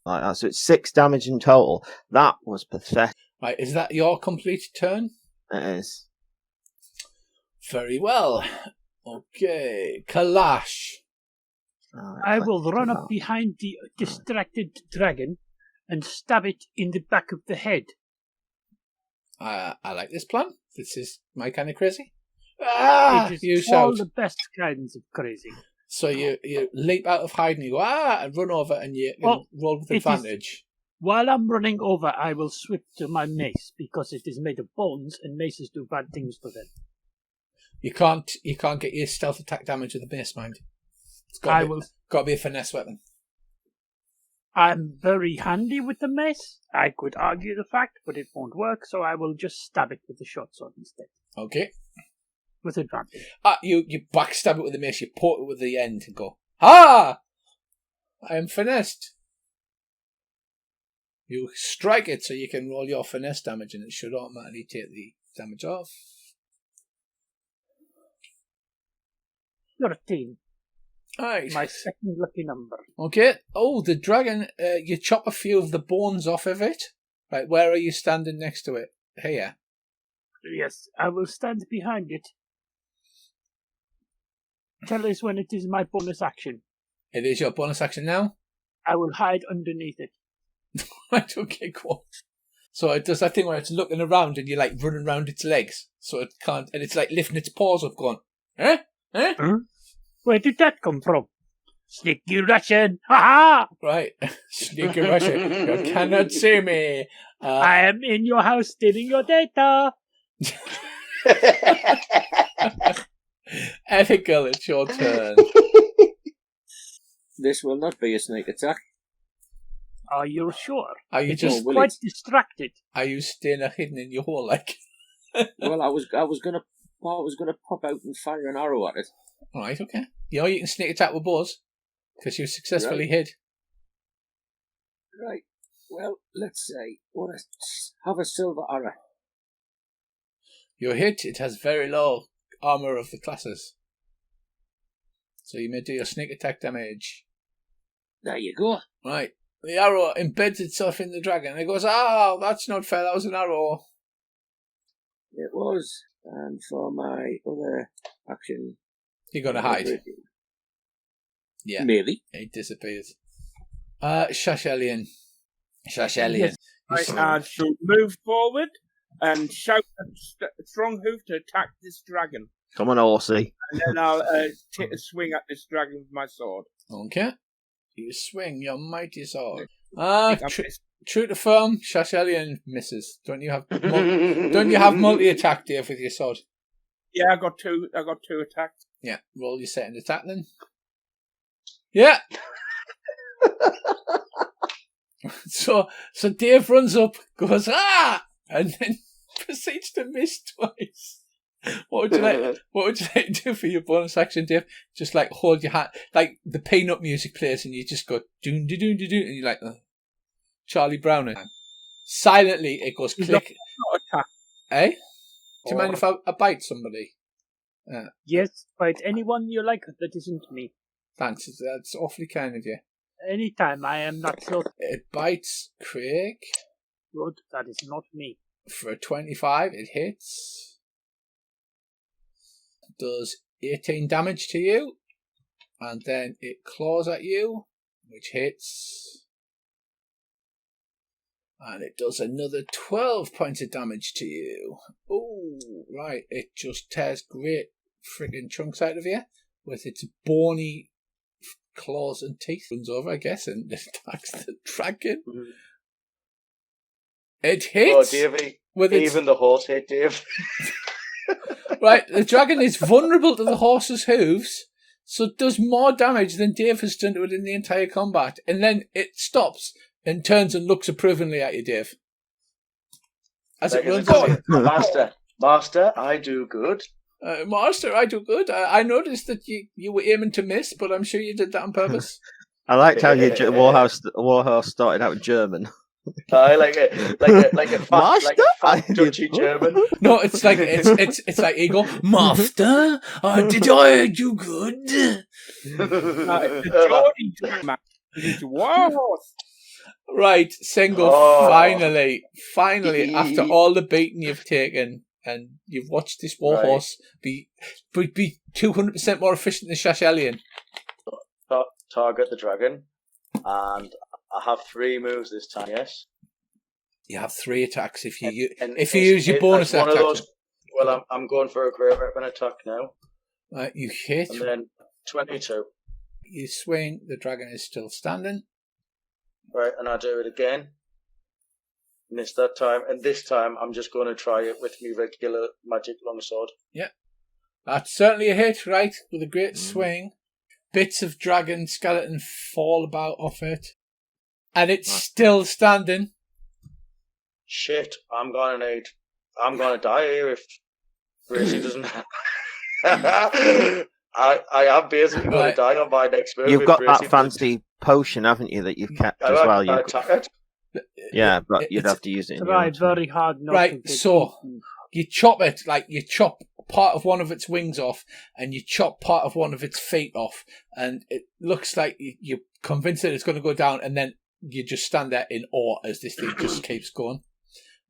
[SPEAKER 2] Like that. So it's 6 damage in total. That was pathetic.
[SPEAKER 1] Right, is that your complete turn?
[SPEAKER 2] It is.
[SPEAKER 1] Very well. Okay, Kalash.
[SPEAKER 6] I will run up behind the distracted dragon and stab it in the back of the head.
[SPEAKER 1] I like this plan. This is my kind of crazy. Ah!
[SPEAKER 6] It
[SPEAKER 1] You
[SPEAKER 6] is all
[SPEAKER 1] shout.
[SPEAKER 6] the best kinds of crazy.
[SPEAKER 1] So you leap out of hiding, you go, and run over, and you roll with
[SPEAKER 6] it is-
[SPEAKER 1] advantage.
[SPEAKER 6] While I'm running over, I will swip to my mace because it is made of bones, and maces do bad things to them.
[SPEAKER 1] You can't get your stealth attack damage with a mace, mind. It's got to be a finesse weapon.
[SPEAKER 6] I'm very handy with the mace. I could argue the fact, but it won't work, so I will just stab it with the short sword instead.
[SPEAKER 1] Okay.
[SPEAKER 6] With advantage.
[SPEAKER 1] You backstab it with the mace, you poke it with the end and go, ha! I am finessed. You strike it so you can roll your finesse damage and it should automatically take the damage off.
[SPEAKER 6] 13.
[SPEAKER 1] Alright.
[SPEAKER 6] My second lucky number.
[SPEAKER 1] Okay. Oh, the dragon, you chop a few of the bones off of it. Right, where are you standing next to it? Here.
[SPEAKER 6] Yes, I will stand behind it. Tell us when it is my bonus action.
[SPEAKER 1] It is your bonus action now?
[SPEAKER 6] I will hide underneath it.
[SPEAKER 1] Right, okay, cool. So it does that thing where it's looking around and you're like running around its legs. So it can't, and it's like lifting its paws up going, eh? Eh?
[SPEAKER 6] Huh? Where did that come from? Sneaky Russian! Ha ha!
[SPEAKER 1] Right. Sneaky Russian. You cannot see me.
[SPEAKER 6] I am in your house stealing your data.
[SPEAKER 1] Ethical, it's your turn.
[SPEAKER 4] This will not be a sneak attack.
[SPEAKER 6] Are you sure?
[SPEAKER 1] Are you just
[SPEAKER 6] quite distracted?
[SPEAKER 1] Are you staying hidden in your hole like?
[SPEAKER 4] Well, I was gonna pop out and fire an arrow at it.
[SPEAKER 1] All right, okay. You know you can sneak attack with bows because you successfully hid.
[SPEAKER 4] Right. Well, let's say have a silver arrow.
[SPEAKER 1] Your hit, it has very low armor of the classes, so you may do your sneak attack damage.
[SPEAKER 4] There you go.
[SPEAKER 1] Right. The arrow embeds itself in the dragon and it goes, "Oh, that's not fair, that was an arrow."
[SPEAKER 4] It was. And for my other action...
[SPEAKER 1] You're going to hide. Yeah.
[SPEAKER 4] Maybe.
[SPEAKER 1] It disappears. Shashelian. Yes.
[SPEAKER 5] I shall move forward and shout a strong hoof to attack this dragon.
[SPEAKER 2] Come on, horsey.
[SPEAKER 5] And then I'll take a swing at this dragon with my sword.
[SPEAKER 1] Okay. You swing your mighty sword. True to form, Shashelian misses. Don't you have multi-attack, Dave, with your sword?
[SPEAKER 5] Yeah, I got two attacks.
[SPEAKER 1] Yeah, roll your second attack then. Yeah. So Dave runs up, goes and then proceeds to miss twice. What would you like to do for your bonus action, Dave? Just like hold your hand, like the peanut music plays, and you just go doon doon doon doon, and you're like Charlie Brown. Silently, it goes click.
[SPEAKER 5] Not attack.
[SPEAKER 1] Eh? Do you mind if I bite somebody?
[SPEAKER 6] Yes, bite anyone you like that isn't me.
[SPEAKER 1] Thanks, that's awfully kind of you.
[SPEAKER 6] Anytime, I am not so...
[SPEAKER 1] It bites Craig.
[SPEAKER 6] Good, that is not me.
[SPEAKER 1] For a 25, it hits. Does 18 damage to you. And then it claws at you, which hits. And it does another 12 points of damage to you. Oh, right. It just tears great freaking chunks out of you with its bony claws and teeth. Runs over, I guess, and attacks the dragon. Mm-hmm. It hits.
[SPEAKER 3] Oh, Davey. Even the horse hit, Dave.
[SPEAKER 1] Right, the dragon is vulnerable to the horse's hooves, so it does more damage than Dave has done to it in the entire combat. And then it stops and turns and looks approvingly at you, Dave. As it runs on.
[SPEAKER 3] Master, I do good.
[SPEAKER 1] Master, I do good. I noticed that you were aiming to miss, but I'm sure you did that on purpose.
[SPEAKER 2] I liked how your Warhorse started out German.
[SPEAKER 3] I like a fat Dutchy German.
[SPEAKER 1] No, it's like it's like Eagle. Master, did I do good? Right, Sengo, finally, after all the beating you've taken, and you've watched this warhorse be 200% more efficient than Shashelian.
[SPEAKER 3] Target the dragon, and I have 3 moves this time. Yes,
[SPEAKER 1] you have 3 attacks if you use your bonus attack.
[SPEAKER 3] Well, I'm going for a great weapon attack now.
[SPEAKER 1] Right, you hit,
[SPEAKER 3] and then 22.
[SPEAKER 1] You swing. The dragon is still standing.
[SPEAKER 3] Right, and I do it again. Missed that time, and this time I'm just going to try it with my regular magic longsword.
[SPEAKER 1] Yeah, that's certainly a hit, right? With a great swing. Bits of dragon skeleton fall about off it. And it's still standing.
[SPEAKER 3] Shit, I'm gonna die here if Gracie doesn't... I am basically going to die on my next move.
[SPEAKER 2] You've got that fancy potion, haven't you, that you've kept as well? Yeah, but you'd have to use it.
[SPEAKER 6] Try very hard not
[SPEAKER 1] right,
[SPEAKER 6] to
[SPEAKER 1] so you chop it, like you chop part of one of its wings off and you chop part of one of its feet off, and it looks like you're convinced that it's going to go down, and then you just stand there in awe as this thing just keeps going.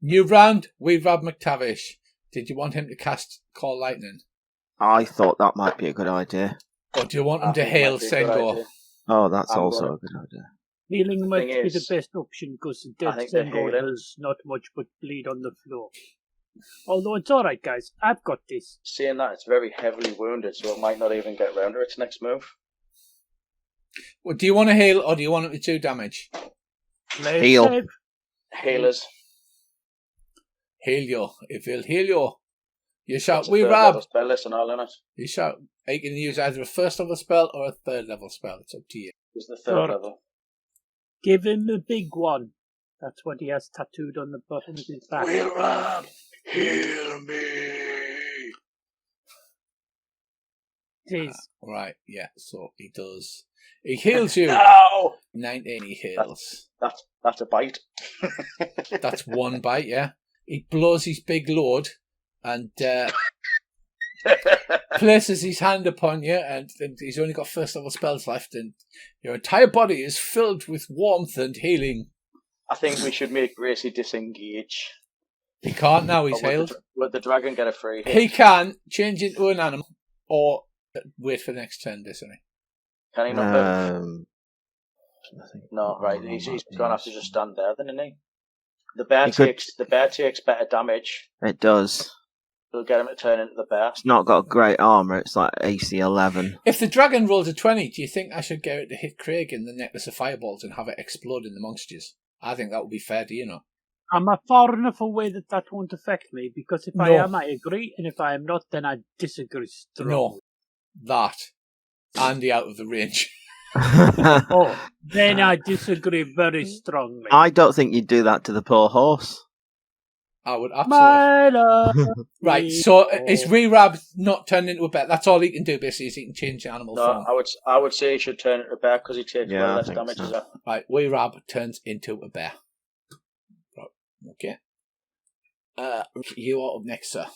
[SPEAKER 1] New round, we Rob McTavish. Did you want him to cast Call Lightning?
[SPEAKER 2] I thought that might be a good idea.
[SPEAKER 1] Or do you want him to hail Sengo?
[SPEAKER 2] Oh, that's also a good idea.
[SPEAKER 6] Healing might be the best option because dead Sengo has not much but bleed on the floor. Although it's alright, guys. I've got this.
[SPEAKER 3] Seeing that, it's very heavily wounded, so it might not even get round to its next move.
[SPEAKER 1] Well, do you want to heal or do you want him to do damage?
[SPEAKER 2] Heal.
[SPEAKER 3] Healers.
[SPEAKER 1] Heal you. If he'll heal you, you shout,
[SPEAKER 3] we
[SPEAKER 1] Rob.
[SPEAKER 3] Spell list and all in it.
[SPEAKER 1] You shout. You can use either a first level spell or a third level spell. It's up to you.
[SPEAKER 3] It's the third level.
[SPEAKER 6] Give him a big one. That's what he has tattooed on the bottom of his back.
[SPEAKER 3] Rob, heal me.
[SPEAKER 6] Jeez.
[SPEAKER 1] Right, yeah, so he does. He heals you.
[SPEAKER 3] No!
[SPEAKER 1] 19 he heals.
[SPEAKER 3] That's a bite.
[SPEAKER 1] That's one bite, yeah. He blows his big load and places his hand upon you, and he's only got first level spells left, and your entire body is filled with warmth and healing.
[SPEAKER 3] I think we should make Gracie disengage.
[SPEAKER 1] He can't now, he's healed.
[SPEAKER 3] Would the dragon get a free hit?
[SPEAKER 1] He can change into an animal or wait for the next turn, doesn't he?
[SPEAKER 3] Can he not move? No, right. He's going to have to just stand there, then, isn't he? The bear takes better damage.
[SPEAKER 2] It does.
[SPEAKER 3] It'll get him to turn into the bear.
[SPEAKER 2] It's not got great armour. It's like AC 11.
[SPEAKER 1] If the dragon rolls a 20, do you think I should get it to hit Craig in the necklace of fireballs and have it explode in the monsters? I think that would be fair, do you know?
[SPEAKER 6] I'm far enough away that won't affect me, because if I am, I agree, and if I am not, then I disagree strongly.
[SPEAKER 1] No, that. Andy out of the range.
[SPEAKER 6] Then I disagree very strongly.
[SPEAKER 2] I don't think you'd do that to the poor horse.
[SPEAKER 1] I would absolutely. Right, so is Rerab not turned into a bear? That's all he can do, basically, is he can change the animal form.
[SPEAKER 3] I would say he should turn into a bear because he takes way less damage.
[SPEAKER 2] So.
[SPEAKER 1] Right, Rerab turns into a bear. Right, okay. You are up next, sir.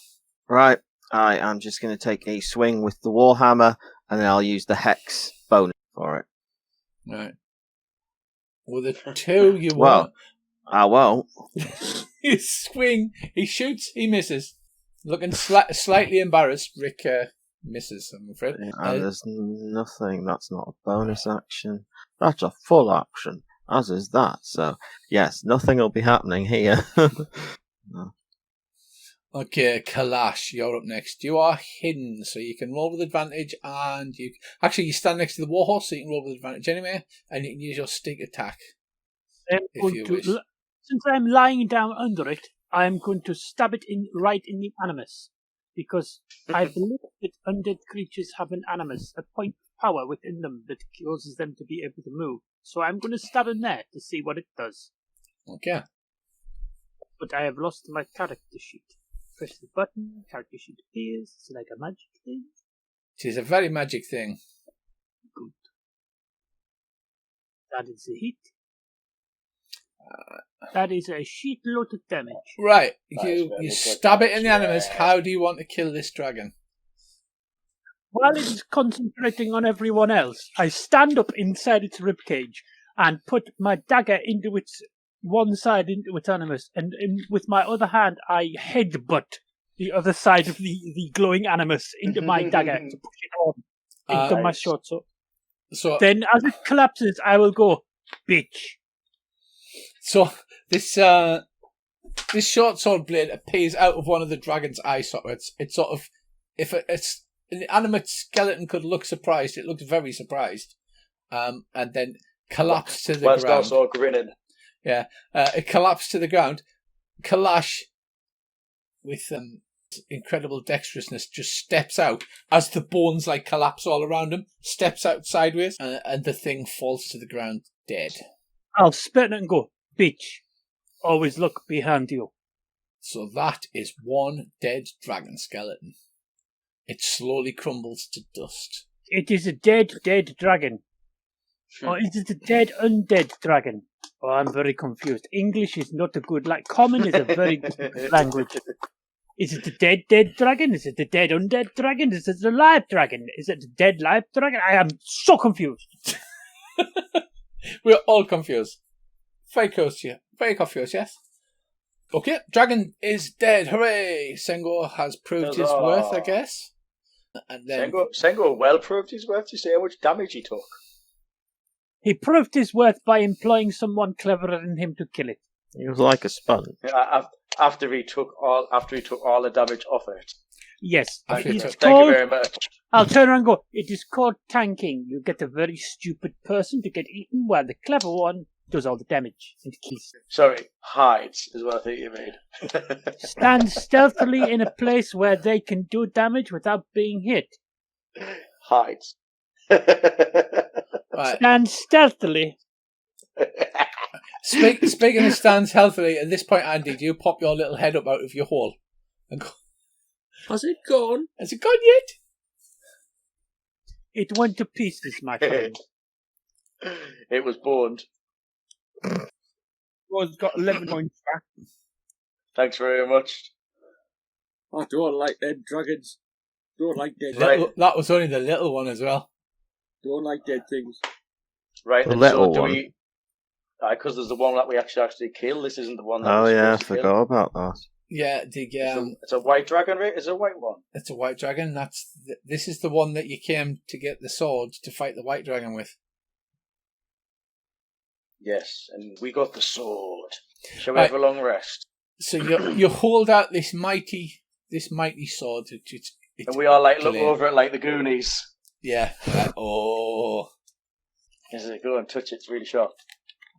[SPEAKER 2] Right, I am just going to take a swing with the Warhammer, and then I'll use the Hex bonus for it.
[SPEAKER 1] Right. With a 2, you
[SPEAKER 2] well,
[SPEAKER 1] won't.
[SPEAKER 2] I won't.
[SPEAKER 1] You swing, he shoots, he misses. Looking slightly embarrassed, Rick misses, I'm afraid.
[SPEAKER 2] And there's nothing, that's not a bonus action. That's a full action, as is that. So, yes, nothing will be happening here. No.
[SPEAKER 1] Okay, Kalash, you're up next. You are hidden, so you can roll with advantage, and you stand next to the warhorse, so you can roll with advantage anyway, and you can use your stick attack. If you wish.
[SPEAKER 6] Since I'm lying down under it, I'm going to stab it right in the animus, because I believe that undead creatures have an animus, a point of power within them that causes them to be able to move. So I'm going to stab in there to see what it does.
[SPEAKER 1] Okay.
[SPEAKER 6] But I have lost my character sheet. Press the button, character sheet appears. It's like a magic thing.
[SPEAKER 1] It is a very magic thing.
[SPEAKER 6] Good. That is a hit. That is a sheet load of damage.
[SPEAKER 1] Right, you stab it in the animus. How do you want to kill this dragon?
[SPEAKER 6] While it is concentrating on everyone else, I stand up inside its ribcage and put my dagger into its one side into its animus, and with my other hand I headbutt the other side of the glowing animus into my dagger to push it on into my short sword. So then, as it collapses, I will go, bitch.
[SPEAKER 1] So this short sword blade appears out of one of the dragon's eye sockets. It's sort of, if it's an animate skeleton could look surprised, it looks very surprised, and then collapsed to the ground.
[SPEAKER 3] Whilst also grinning.
[SPEAKER 1] Yeah, it collapsed to the ground. Kalash, with incredible dexterousness, just steps out as the bones collapse all around him. Steps out sideways, and the thing falls to the ground dead.
[SPEAKER 6] I'll spit it and go, bitch. Always look behind you.
[SPEAKER 1] So that is one dead dragon skeleton. It slowly crumbles to dust.
[SPEAKER 6] It is a dead dragon. Or is it a dead undead dragon? Oh, I'm very confused. English is not a good common is a very good language. Is it a dead dragon? Is it a dead undead dragon? Is it a live dragon? Is it a dead live dragon? I am so confused.
[SPEAKER 1] We're all confused. Very confused, yes? Okay, dragon is dead. Hooray! Sengo has proved his worth, I guess. And then
[SPEAKER 3] Sengo well proved his worth. You see how much damage he took.
[SPEAKER 6] He proved his worth by employing someone cleverer than him to kill it.
[SPEAKER 2] He was like a sponge.
[SPEAKER 3] Yeah, after he took all the damage off it.
[SPEAKER 6] Yes.
[SPEAKER 3] Thank you very much.
[SPEAKER 6] I'll turn around and go, it is called tanking. You get a very stupid person to get eaten while the clever one does all the damage and kills.
[SPEAKER 3] Sorry, hides is what I think you mean.
[SPEAKER 6] Stand stealthily in a place where they can do damage without being hit.
[SPEAKER 3] Hides.
[SPEAKER 1] Right.
[SPEAKER 6] Stand stealthily.
[SPEAKER 1] Speaking of stands healthily, at this point, Andy, do you pop your little head up out of your hole and go?
[SPEAKER 4] Has it gone?
[SPEAKER 1] Has it gone yet?
[SPEAKER 6] It went to pieces, my friend.
[SPEAKER 3] It was boned.
[SPEAKER 5] Well, it's got 11 points back.
[SPEAKER 3] Thanks very much.
[SPEAKER 4] I don't like them dragons. Don't like dead
[SPEAKER 1] That was only the little one as well.
[SPEAKER 4] Don't like dead things.
[SPEAKER 3] Right,
[SPEAKER 2] The little one.
[SPEAKER 3] Because there's the one that we actually kill. This isn't the one that
[SPEAKER 2] Oh
[SPEAKER 3] we're
[SPEAKER 2] yeah, I
[SPEAKER 3] supposed to kill.
[SPEAKER 2] forgot about that.
[SPEAKER 1] Yeah,
[SPEAKER 3] it's a white dragon, right? It's a white one.
[SPEAKER 1] It's a white dragon. This is the one that you came to get the sword to fight the white dragon with.
[SPEAKER 3] Yes, and we got the sword. Shall we have a long rest?
[SPEAKER 1] So you hold out this mighty sword. It's
[SPEAKER 3] and we all look over it like the Goonies.
[SPEAKER 1] Yeah. Oh.
[SPEAKER 3] Is it? Go and touch it. It's really sharp.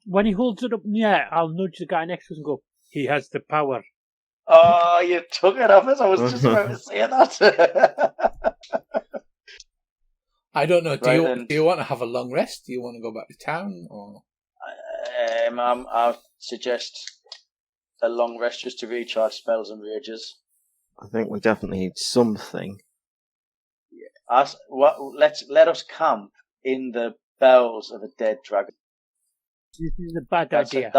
[SPEAKER 6] When he holds it up in the air, I'll nudge the guy next to us and go, he has the power.
[SPEAKER 3] Oh, you took it off us. I was just about to say that.
[SPEAKER 1] I don't know. Do you want to have a long rest? Do you want to go back to town? Or
[SPEAKER 3] I suggest a long rest just to recharge spells and rages.
[SPEAKER 2] I think we definitely need something.
[SPEAKER 3] Let us camp in the bells of a dead dragon.
[SPEAKER 6] This is a bad idea.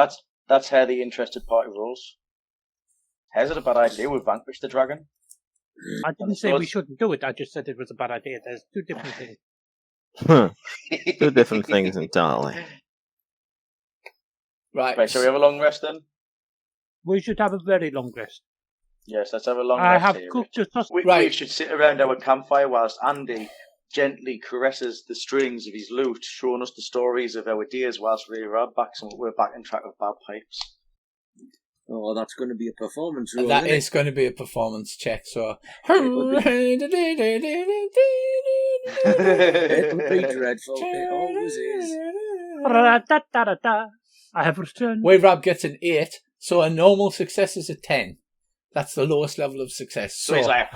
[SPEAKER 3] That's how the interested party rolls. How's it a bad idea? We vanquished the dragon.
[SPEAKER 6] I didn't say we shouldn't do it. I just said it was a bad idea. There's two different things.
[SPEAKER 2] Two different things entirely.
[SPEAKER 3] Right, shall we have a long rest then?
[SPEAKER 6] We should have a very long rest.
[SPEAKER 3] Yes, let's have a long rest.
[SPEAKER 6] I have cooked a sausage.
[SPEAKER 3] We should sit around our campfire whilst Andy gently caresses the strings of his lute, showing us the stories of our days whilst we're back in track of bagpipes.
[SPEAKER 4] Oh, that's going to be a performance roll.
[SPEAKER 1] That is going to be a performance check. So
[SPEAKER 4] It'll be dreadful. It always is.
[SPEAKER 6] I have returned.
[SPEAKER 1] Waverab gets an 8, so a normal success is a 10. That's the lowest level of success.
[SPEAKER 3] So he's like...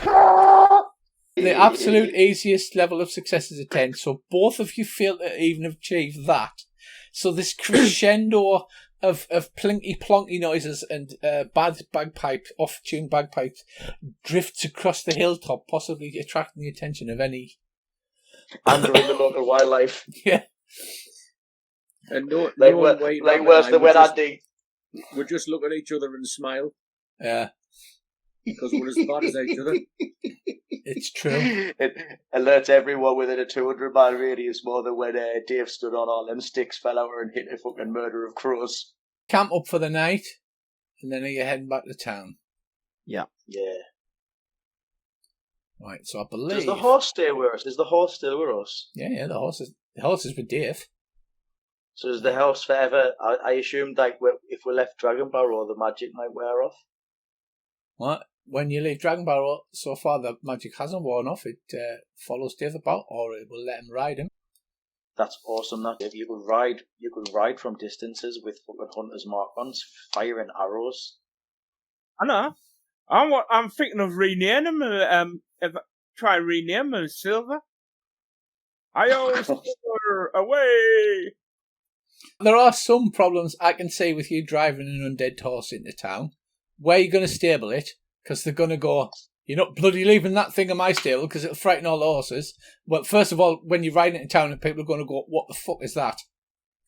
[SPEAKER 1] The absolute easiest level of success is a 10, so both of you fail to even achieve that. So this crescendo of plinky plonky noises and bad bagpipe, off-tuned bagpipes drifts across the hilltop, possibly attracting the attention of any...
[SPEAKER 3] Andering the local wildlife.
[SPEAKER 1] Yeah.
[SPEAKER 4] And
[SPEAKER 3] worse than when Andy...
[SPEAKER 4] We just look at each other and smile.
[SPEAKER 1] Yeah.
[SPEAKER 4] Because we're as bad as each other.
[SPEAKER 1] It's true.
[SPEAKER 3] It alerts everyone within a 200-mile radius more than when Dave stood on all them sticks, fell over and hit a fucking murder of crows.
[SPEAKER 1] Camp up for the night, and then are you heading back to town?
[SPEAKER 2] Yeah.
[SPEAKER 3] Yeah.
[SPEAKER 1] Right, so I believe...
[SPEAKER 3] Does the horse stay with us? Is the horse still with us?
[SPEAKER 1] Yeah, the horse is with Dave.
[SPEAKER 3] So is the horse forever? I assumed like if we left Dragon Barrow, the magic might wear off.
[SPEAKER 1] What? When you leave Dragon Barrow, so far the magic hasn't worn off. It follows Dave about, or it will let him ride him.
[SPEAKER 3] That's awesome. That Dave, you could ride from distances with fucking hunters' mark-ons, firing arrows.
[SPEAKER 5] I know. I'm thinking of renaming him. Try and rename him Silver. Silver away.
[SPEAKER 1] There are some problems I can see with you driving an undead horse into town. Where are you going to stable it? Because they're going to go, you're not bloody leaving that thing in my stable because it'll frighten all the horses. Well, first of all, when you're riding into town, people are going to go, what the fuck is that?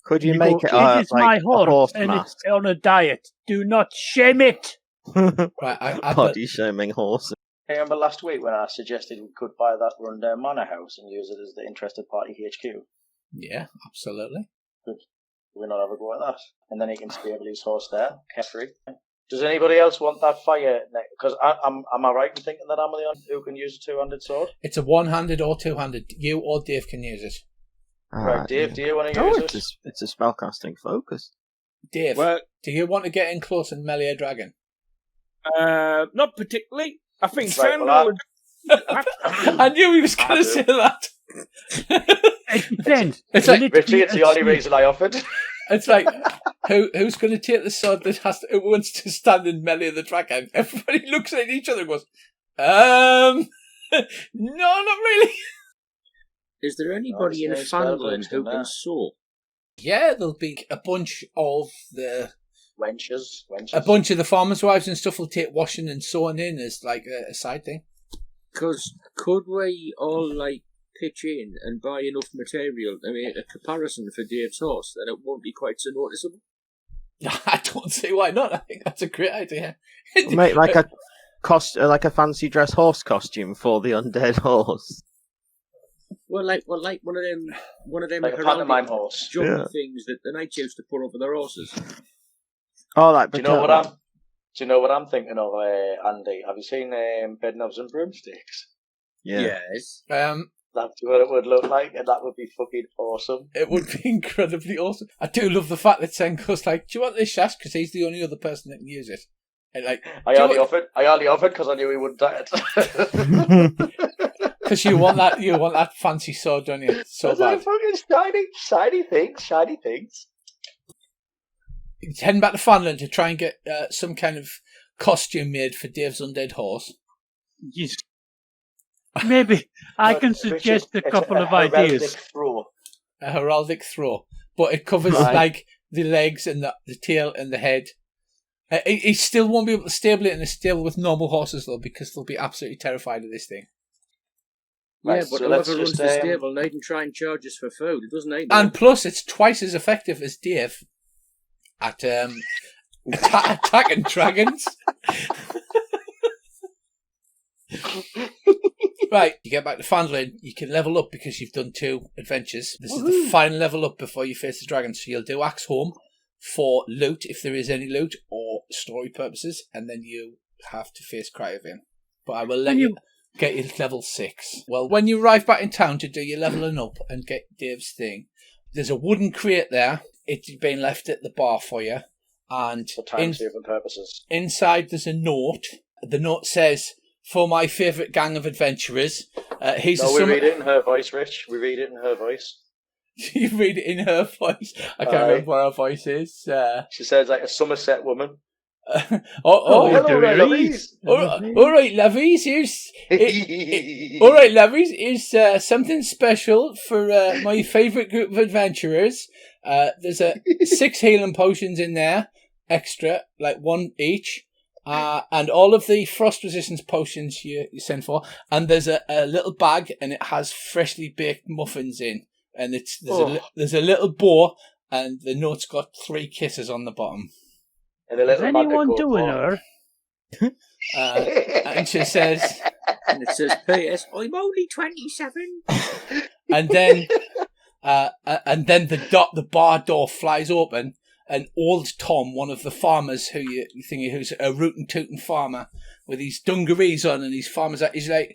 [SPEAKER 2] Could you make it
[SPEAKER 6] it is my
[SPEAKER 2] a
[SPEAKER 6] horse
[SPEAKER 2] horse
[SPEAKER 6] and
[SPEAKER 2] mast?
[SPEAKER 6] it's on a diet. Do not shame it.
[SPEAKER 1] Right,
[SPEAKER 2] Body shaming horses.
[SPEAKER 3] I remember last week when I suggested we could buy that rundown manor house and use it as the interested party HQ.
[SPEAKER 1] Yeah, absolutely.
[SPEAKER 3] Good. We're not have a go at that. And then he can stable his horse there, carefree. Does anybody else want that fire? Because am I right in thinking that I'm the only one who can use a two-handed sword?
[SPEAKER 1] It's a one-handed or two-handed. You or Dave can use it.
[SPEAKER 3] Right, Dave, do you want to use it?
[SPEAKER 2] It's a spellcasting focus.
[SPEAKER 1] Dave, do you want to get in close and melee a dragon?
[SPEAKER 5] Not particularly. I think
[SPEAKER 1] I knew he was going to say that.
[SPEAKER 6] It depends.
[SPEAKER 3] It's like, Richie, it's the only reason I offered.
[SPEAKER 1] It's like, who's going to take the sword that who wants to stand in melee the dragon? Everybody looks at each other and goes, no, not really.
[SPEAKER 4] Is there anybody in Fanland who can sew?
[SPEAKER 1] Yeah, there'll be a bunch of the
[SPEAKER 3] wenches.
[SPEAKER 1] A bunch of the farmers' wives and stuff will take washing and sewing in as like a side thing.
[SPEAKER 4] Because could we all like pitch in and buy enough material to make a comparison for Dave's horse, then it won't be quite so noticeable?
[SPEAKER 1] I don't see why not. I think that's a great idea.
[SPEAKER 2] Make like a fancy dress horse costume for the undead horse.
[SPEAKER 4] Well, like one of them
[SPEAKER 3] like a pantomime horse
[SPEAKER 4] jumping things that the knights used to put over their horses.
[SPEAKER 2] Oh, like
[SPEAKER 3] do you know what I'm thinking of, Andy? Have you seen Bedknobs and Broomsticks?
[SPEAKER 2] Yeah.
[SPEAKER 4] Yes.
[SPEAKER 3] That's what it would look like, and that would be fucking awesome.
[SPEAKER 1] It would be incredibly awesome. I do love the fact that Sen goes like, "Do you want this, Shash?" Because he's the only other person that can use it. And like,
[SPEAKER 3] I only offered because I knew he wouldn't do it.
[SPEAKER 1] Because you want that fancy sword, don't you? So bad.
[SPEAKER 3] Fucking shiny things.
[SPEAKER 1] He's heading back to Fanland to try and get some kind of costume made for Dave's undead horse.
[SPEAKER 6] Yes. Maybe I can suggest a couple of ideas.
[SPEAKER 1] A heraldic throw, but it covers like the legs and the tail and the head. He still won't be able to stable it in a stable with normal horses though, because they'll be absolutely terrified of this thing.
[SPEAKER 4] Yeah, but whoever runs the stable needn't try and charge us for food. It doesn't need.
[SPEAKER 1] And plus, it's twice as effective as Dave at attacking dragons. Right, you get back to Fanland, you can level up because you've done 2 adventures. This is the final level up before you face the dragon. So you'll do Axe Home for loot, if there is any loot, or story purposes, and then you have to face Cryovan. But I will let you get you to level 6. Well, when you arrive back in town to do your leveling up and get Dave's thing, there's a wooden crate there. It's been left at the bar for you. And
[SPEAKER 3] for time-saving purposes.
[SPEAKER 1] Inside there's a note. The note says, "For my favourite gang of adventurers."
[SPEAKER 3] We read it in her voice, Rich. We read it in her voice.
[SPEAKER 1] You read it in her voice? I can't remember what her voice is.
[SPEAKER 3] She says like a Somerset woman.
[SPEAKER 1] Hello,
[SPEAKER 3] Levies.
[SPEAKER 1] All right, Levies. All right, Levies. Here's something special for my favourite group of adventurers. There's 6 healing potions in there, extra, like 1 each. And all of the frost resistance potions you send for, and there's a little bag, and it has freshly baked muffins in, and there's a little bow, and the note's got 3 kisses on the bottom.
[SPEAKER 3] And a little
[SPEAKER 6] is anyone doing her?
[SPEAKER 1] And she says,
[SPEAKER 4] and it says, "P.S. I'm only 27."
[SPEAKER 1] And then the bar door flies open. And old Tom, one of the farmers who's a rootin' tootin' farmer with his dungarees on and his farmer's hat, he's like,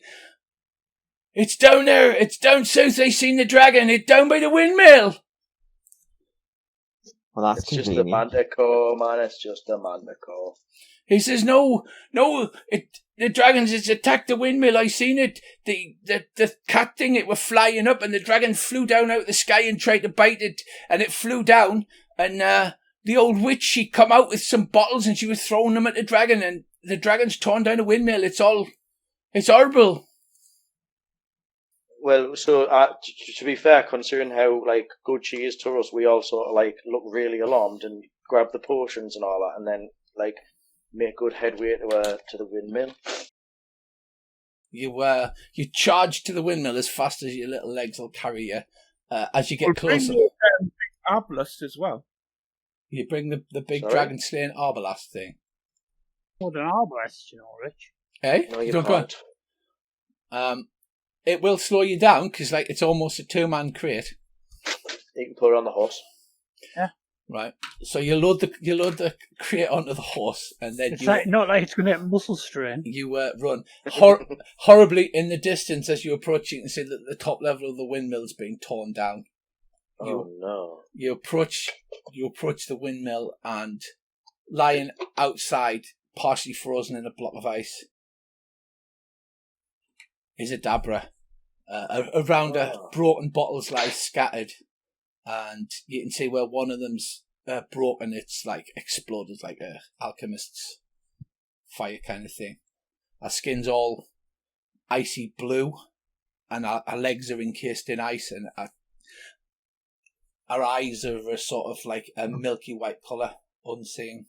[SPEAKER 1] "It's down there, it's down south, they seen the dragon, it's down by the windmill."
[SPEAKER 2] Well, that's
[SPEAKER 3] just a manticore, man, it's just a manticore.
[SPEAKER 1] He says, no, the dragons has attacked the windmill, I seen it. The cat thing, it were flying up and the dragon flew down out of the sky and tried to bite it, and it flew down, and the old witch, she come out with some bottles and she was throwing them at the dragon, and the dragon's torn down a windmill. It's horrible.
[SPEAKER 3] Well, so to be fair, considering how like good she is to us, we all sort of like look really alarmed and grab the potions and all that, and then like make good headway to the windmill.
[SPEAKER 1] You charge to the windmill as fast as your little legs will carry you. As you get closer,
[SPEAKER 5] Arbalest as well.
[SPEAKER 1] You bring the big dragon slaying arbalest thing.
[SPEAKER 6] What an arbalest, you know, Rich.
[SPEAKER 1] Hey,
[SPEAKER 3] no, you can't.
[SPEAKER 1] It will slow you down because like it's almost a 2-man crate.
[SPEAKER 3] You can put it on the horse.
[SPEAKER 6] Yeah.
[SPEAKER 1] Right. So you load the crate onto the horse, and then
[SPEAKER 6] not like it's going to get muscle strain.
[SPEAKER 1] You run horribly in the distance as you approach. You can see that the top level of the windmill is being torn down.
[SPEAKER 3] No!
[SPEAKER 1] You approach the windmill, and lying outside, partially frozen in a block of ice, is a Dabra. Around her, broken bottles lie scattered, and you can see where one of them's broken. It's like exploded, like a alchemist's fire kind of thing. Her skin's all icy blue, and her legs are encased in ice, and her eyes are a sort of like a milky white colour, unseeing.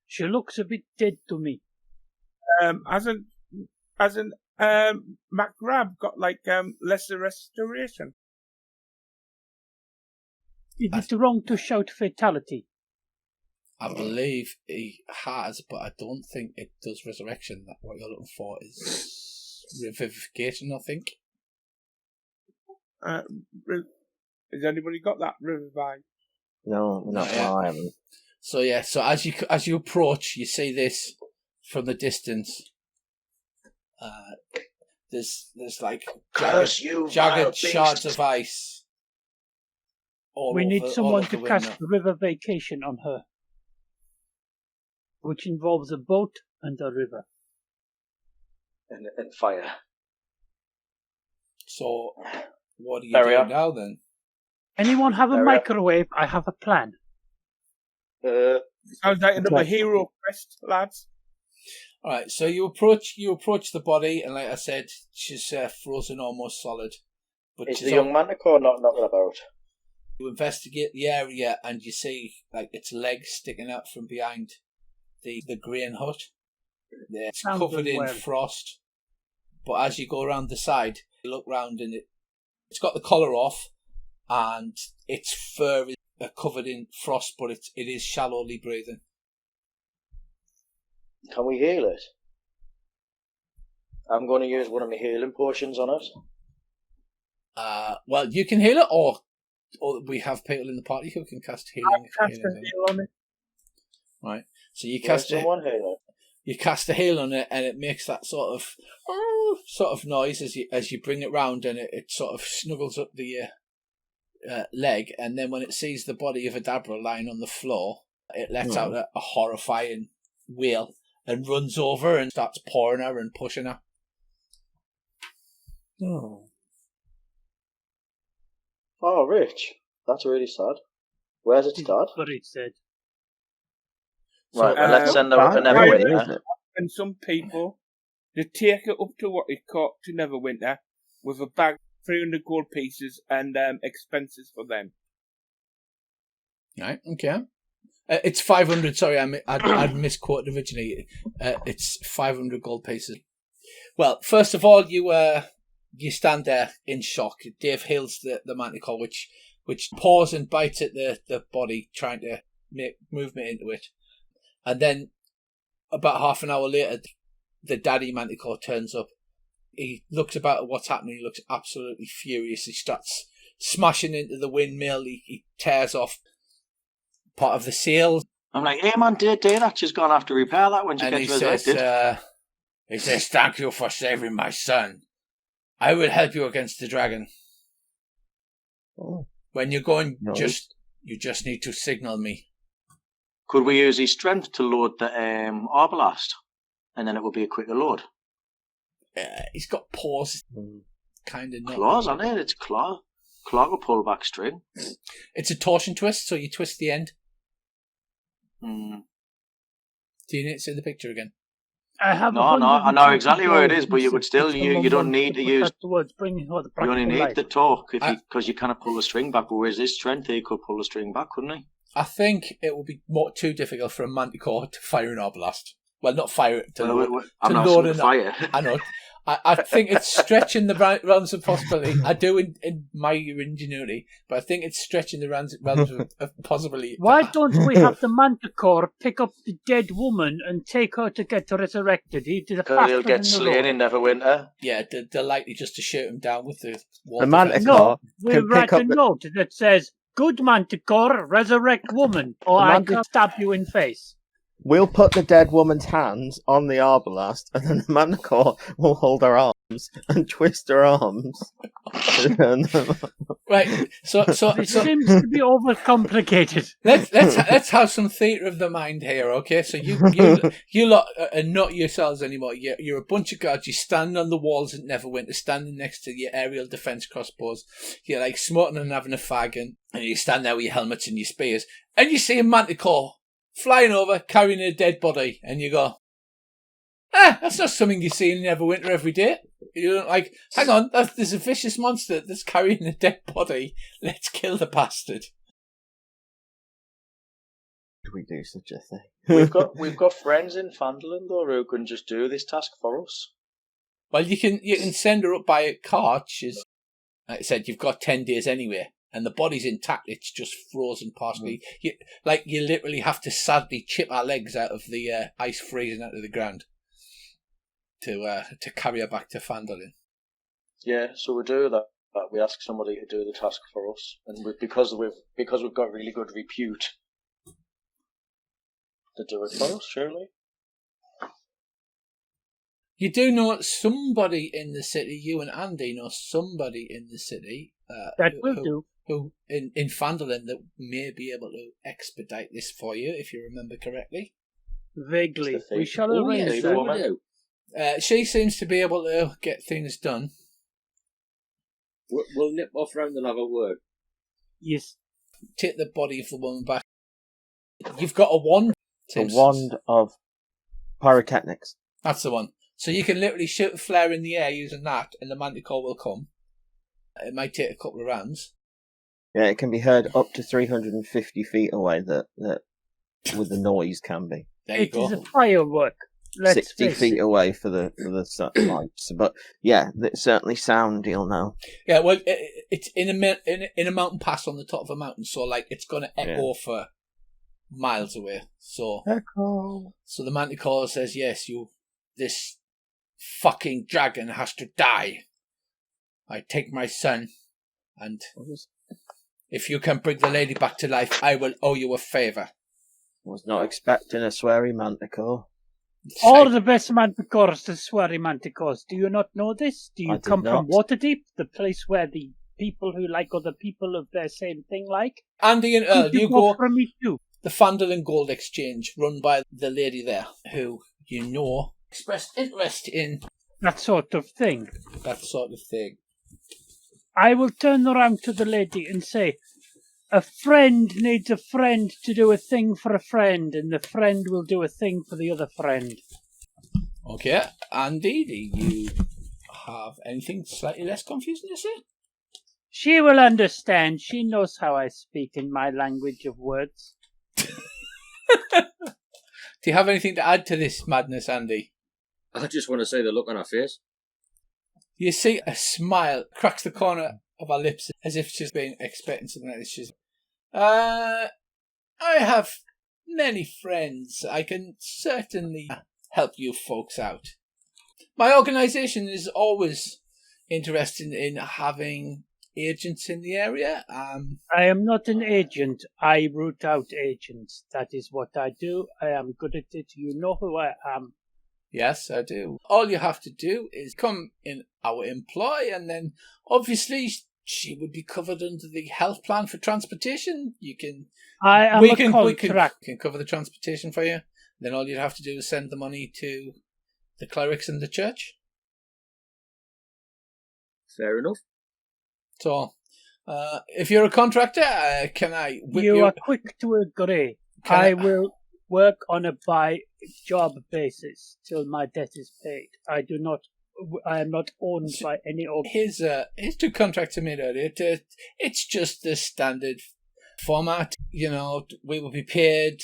[SPEAKER 6] She looks a bit dead to me.
[SPEAKER 5] Hasn't MacRab got like lesser restoration?
[SPEAKER 6] Is it wrong to shout fatality?
[SPEAKER 1] I believe he has, but I don't think it does resurrection. That what you're looking for is revivification, I think.
[SPEAKER 5] Has anybody got that revive?
[SPEAKER 2] No, I haven't.
[SPEAKER 1] So yeah, so as you approach, you see this from the distance. There's like jagged shards of ice.
[SPEAKER 6] We need someone to cast river vacation on her, which involves a boat and a river.
[SPEAKER 3] And fire.
[SPEAKER 1] So, what do you do now then?
[SPEAKER 6] Anyone have a microwave? I have a plan.
[SPEAKER 5] Sounds like another hero quest, lads.
[SPEAKER 1] Alright, so you approach the body, and like I said, she's frozen almost solid. But
[SPEAKER 3] is the young manticore not knocking about?
[SPEAKER 1] You investigate the area, and you see like its legs sticking out from behind the grain hut. It's covered in frost, but as you go around the side, you look round, and it's got the collar off, and its fur is covered in frost, but it is shallowly breathing.
[SPEAKER 3] Can we heal it? I'm going to use one of my healing potions on it.
[SPEAKER 1] Well, you can heal it, or we have people in the party who can cast healing.
[SPEAKER 6] I'll cast a heal on it.
[SPEAKER 1] Right. So you cast You cast a heal on it, and it makes that sort of noise as you bring it round, and it sort of snuggles up the leg, and then when it sees the body of a Dabra lying on the floor, it lets out a horrifying wail and runs over and starts pawing her and pushing her.
[SPEAKER 3] Oh, Rich, that's really sad. Where's its dad?
[SPEAKER 6] What it said.
[SPEAKER 3] Right, well, let's send her up to Neverwinter.
[SPEAKER 5] And some people, they take it up to what it caught to Neverwinter with a bag, 300 gold pieces, and expenses for them.
[SPEAKER 1] Right, okay. It's 500, sorry, I'd misquoted originally. It's 500 gold pieces. Well, first of all, you stand there in shock. Dave heals the manticore, which paws and bites at the body, trying to make movement into it. And then, about half an hour later, the daddy manticore turns up. He looks about at what's happening. He looks absolutely furious. He starts smashing into the windmill. He tears off part of the sails.
[SPEAKER 3] I'm like, hey man, that she's gone have to repair that when she gets resurrected.
[SPEAKER 1] He says, thank you for saving my son. I will help you against the dragon. When you're going, you just need to signal me.
[SPEAKER 3] Could we use his strength to load the Arbalast? And then it would be a quicker load.
[SPEAKER 1] He's got paws. Kind of.
[SPEAKER 3] Claws on it. It's claw. Claw will pull back string.
[SPEAKER 1] It's a torsion twist, so you twist the end. Do you need to see the picture again?
[SPEAKER 6] I
[SPEAKER 3] know exactly where it is, but you would still, you don't need to use. You only need the torque because you kind of pull the string back. But whereas this strength, he could pull the string back, couldn't he?
[SPEAKER 1] I think it would be too difficult for a manticore to fire an Arbalast. Well, not fire it to load it.
[SPEAKER 3] Fire.
[SPEAKER 1] I know. I think it's stretching the realms of possibility. I do in my ingenuity, but I think it's stretching the realms of possibility.
[SPEAKER 6] Why don't we have the manticore pick up the dead woman and take her to get resurrected?
[SPEAKER 3] He'll get slain in Neverwinter.
[SPEAKER 1] Yeah, they're likely just to shoot him down with the water.
[SPEAKER 2] The manticore.
[SPEAKER 6] No, we'll write a note that says, good Manticore, resurrect woman, or
[SPEAKER 2] The
[SPEAKER 6] I
[SPEAKER 2] Mantic-
[SPEAKER 6] can stab you in face.
[SPEAKER 2] We'll put the dead woman's hands on the arbalest, and then the Manticore will hold her arms and twist her arms.
[SPEAKER 1] Right. So
[SPEAKER 6] It seems to be overcomplicated.
[SPEAKER 1] let's have some theatre of the mind here, okay? So you lot are not yourselves anymore. You're a bunch of guards. You stand on the walls at Neverwinter, standing next to your aerial defence crossbows. You're like smoking and having a fag, and you stand there with your helmets and your spears, and you see a Manticore flying over, carrying a dead body, and you go, that's not something you see in Neverwinter every day. You don't like, hang on, there's a vicious monster that's carrying a dead body. Let's kill the bastard.
[SPEAKER 2] Do we do such a thing?
[SPEAKER 3] We've got friends in Fandolin though who can just do this task for us.
[SPEAKER 1] Well, you can send her up by a cart. She's, like I said, you've got 10 days anyway. And the body's intact, it's just frozen partially. You literally have to sadly chip our legs out of the ice freezing out of the ground to carry her back to Fandolin.
[SPEAKER 3] Yeah, so we do that. We ask somebody to do the task for us, and because we've got really good repute, to do it for us, surely.
[SPEAKER 1] You do know somebody in the city. You and Andy know somebody in the city
[SPEAKER 6] That will do.
[SPEAKER 1] Who in Fandolin that may be able to expedite this for you, if you remember correctly.
[SPEAKER 6] Vaguely.
[SPEAKER 3] It's the
[SPEAKER 6] We
[SPEAKER 3] thing.
[SPEAKER 6] shall
[SPEAKER 3] Oh,
[SPEAKER 6] arrange
[SPEAKER 3] yeah,
[SPEAKER 6] that.
[SPEAKER 3] woman.
[SPEAKER 4] we do.
[SPEAKER 1] She seems to be able to get things done.
[SPEAKER 4] We'll nip off round and have a word.
[SPEAKER 6] Yes.
[SPEAKER 1] Take the body of the woman back. You've got a wand.
[SPEAKER 2] The wand of pyrotechnics.
[SPEAKER 1] That's the one. So you can literally shoot a flare in the air using that, and the Manticore will come. It might take a couple of rounds.
[SPEAKER 2] Yeah, it can be heard up to 350 feet away. That with the noise can be.
[SPEAKER 1] There you
[SPEAKER 6] It
[SPEAKER 1] go.
[SPEAKER 6] is a firework. Let's
[SPEAKER 2] 60
[SPEAKER 6] face
[SPEAKER 2] feet
[SPEAKER 6] it.
[SPEAKER 2] away for the lights. But yeah, it's certainly sound. You'll know.
[SPEAKER 1] Yeah, well, it's in a mountain pass on the top of a mountain, so like it's going to echo for miles away. So
[SPEAKER 2] Echo.
[SPEAKER 1] So the Manticore says, "Yes, this fucking dragon has to die. I take my son, and if you can bring the lady back to life, I will owe you a favour."
[SPEAKER 2] Was not expecting a sweary Manticore.
[SPEAKER 6] All the best Manticores are sweary Manticores. Do you not know this? Do
[SPEAKER 2] I
[SPEAKER 6] you
[SPEAKER 2] did
[SPEAKER 6] come from
[SPEAKER 2] not.
[SPEAKER 6] Waterdeep, the place where the people who like other people of their same thing like?
[SPEAKER 1] Andy and Earl,
[SPEAKER 6] Could
[SPEAKER 1] you
[SPEAKER 6] go
[SPEAKER 1] go
[SPEAKER 6] from me too.
[SPEAKER 1] the Fandolin Gold Exchange, run by the lady there, who you know expressed interest in
[SPEAKER 6] That sort of thing.
[SPEAKER 1] that sort of thing.
[SPEAKER 6] I will turn around to the lady and say, a friend needs a friend to do a thing for a friend, and the friend will do a thing for the other friend.
[SPEAKER 1] Okay, Andy, do you have anything slightly less confusing to say?
[SPEAKER 6] She will understand. She knows how I speak in my language of words.
[SPEAKER 1] Do you have anything to add to this madness, Andy?
[SPEAKER 4] I just want to say the look on her face.
[SPEAKER 1] You see a smile cracks the corner of her lips as if she's been expecting something like this. She's, I have many friends. I can certainly help you folks out. My organisation is always interested in having agents in the area.
[SPEAKER 6] I am not an agent. I root out agents. That is what I do. I am good at it. You know who I am.
[SPEAKER 1] Yes, I do. All you have to do is come in our employ, and then obviously she would be covered under the health plan for transportation. You can.
[SPEAKER 6] I am
[SPEAKER 1] we
[SPEAKER 6] a
[SPEAKER 1] can
[SPEAKER 6] contract.
[SPEAKER 1] cover the transportation for you. Then all you'd have to do is send the money to the clerics and the church.
[SPEAKER 4] Fair enough.
[SPEAKER 1] So, if you're a contractor, can I whip
[SPEAKER 6] You are quick to agree.
[SPEAKER 1] Can
[SPEAKER 6] I will work on a by-job basis till my debt is paid. I am not owned by any
[SPEAKER 1] His two contracts I made earlier. It's just the standard format. You know, we will be paid.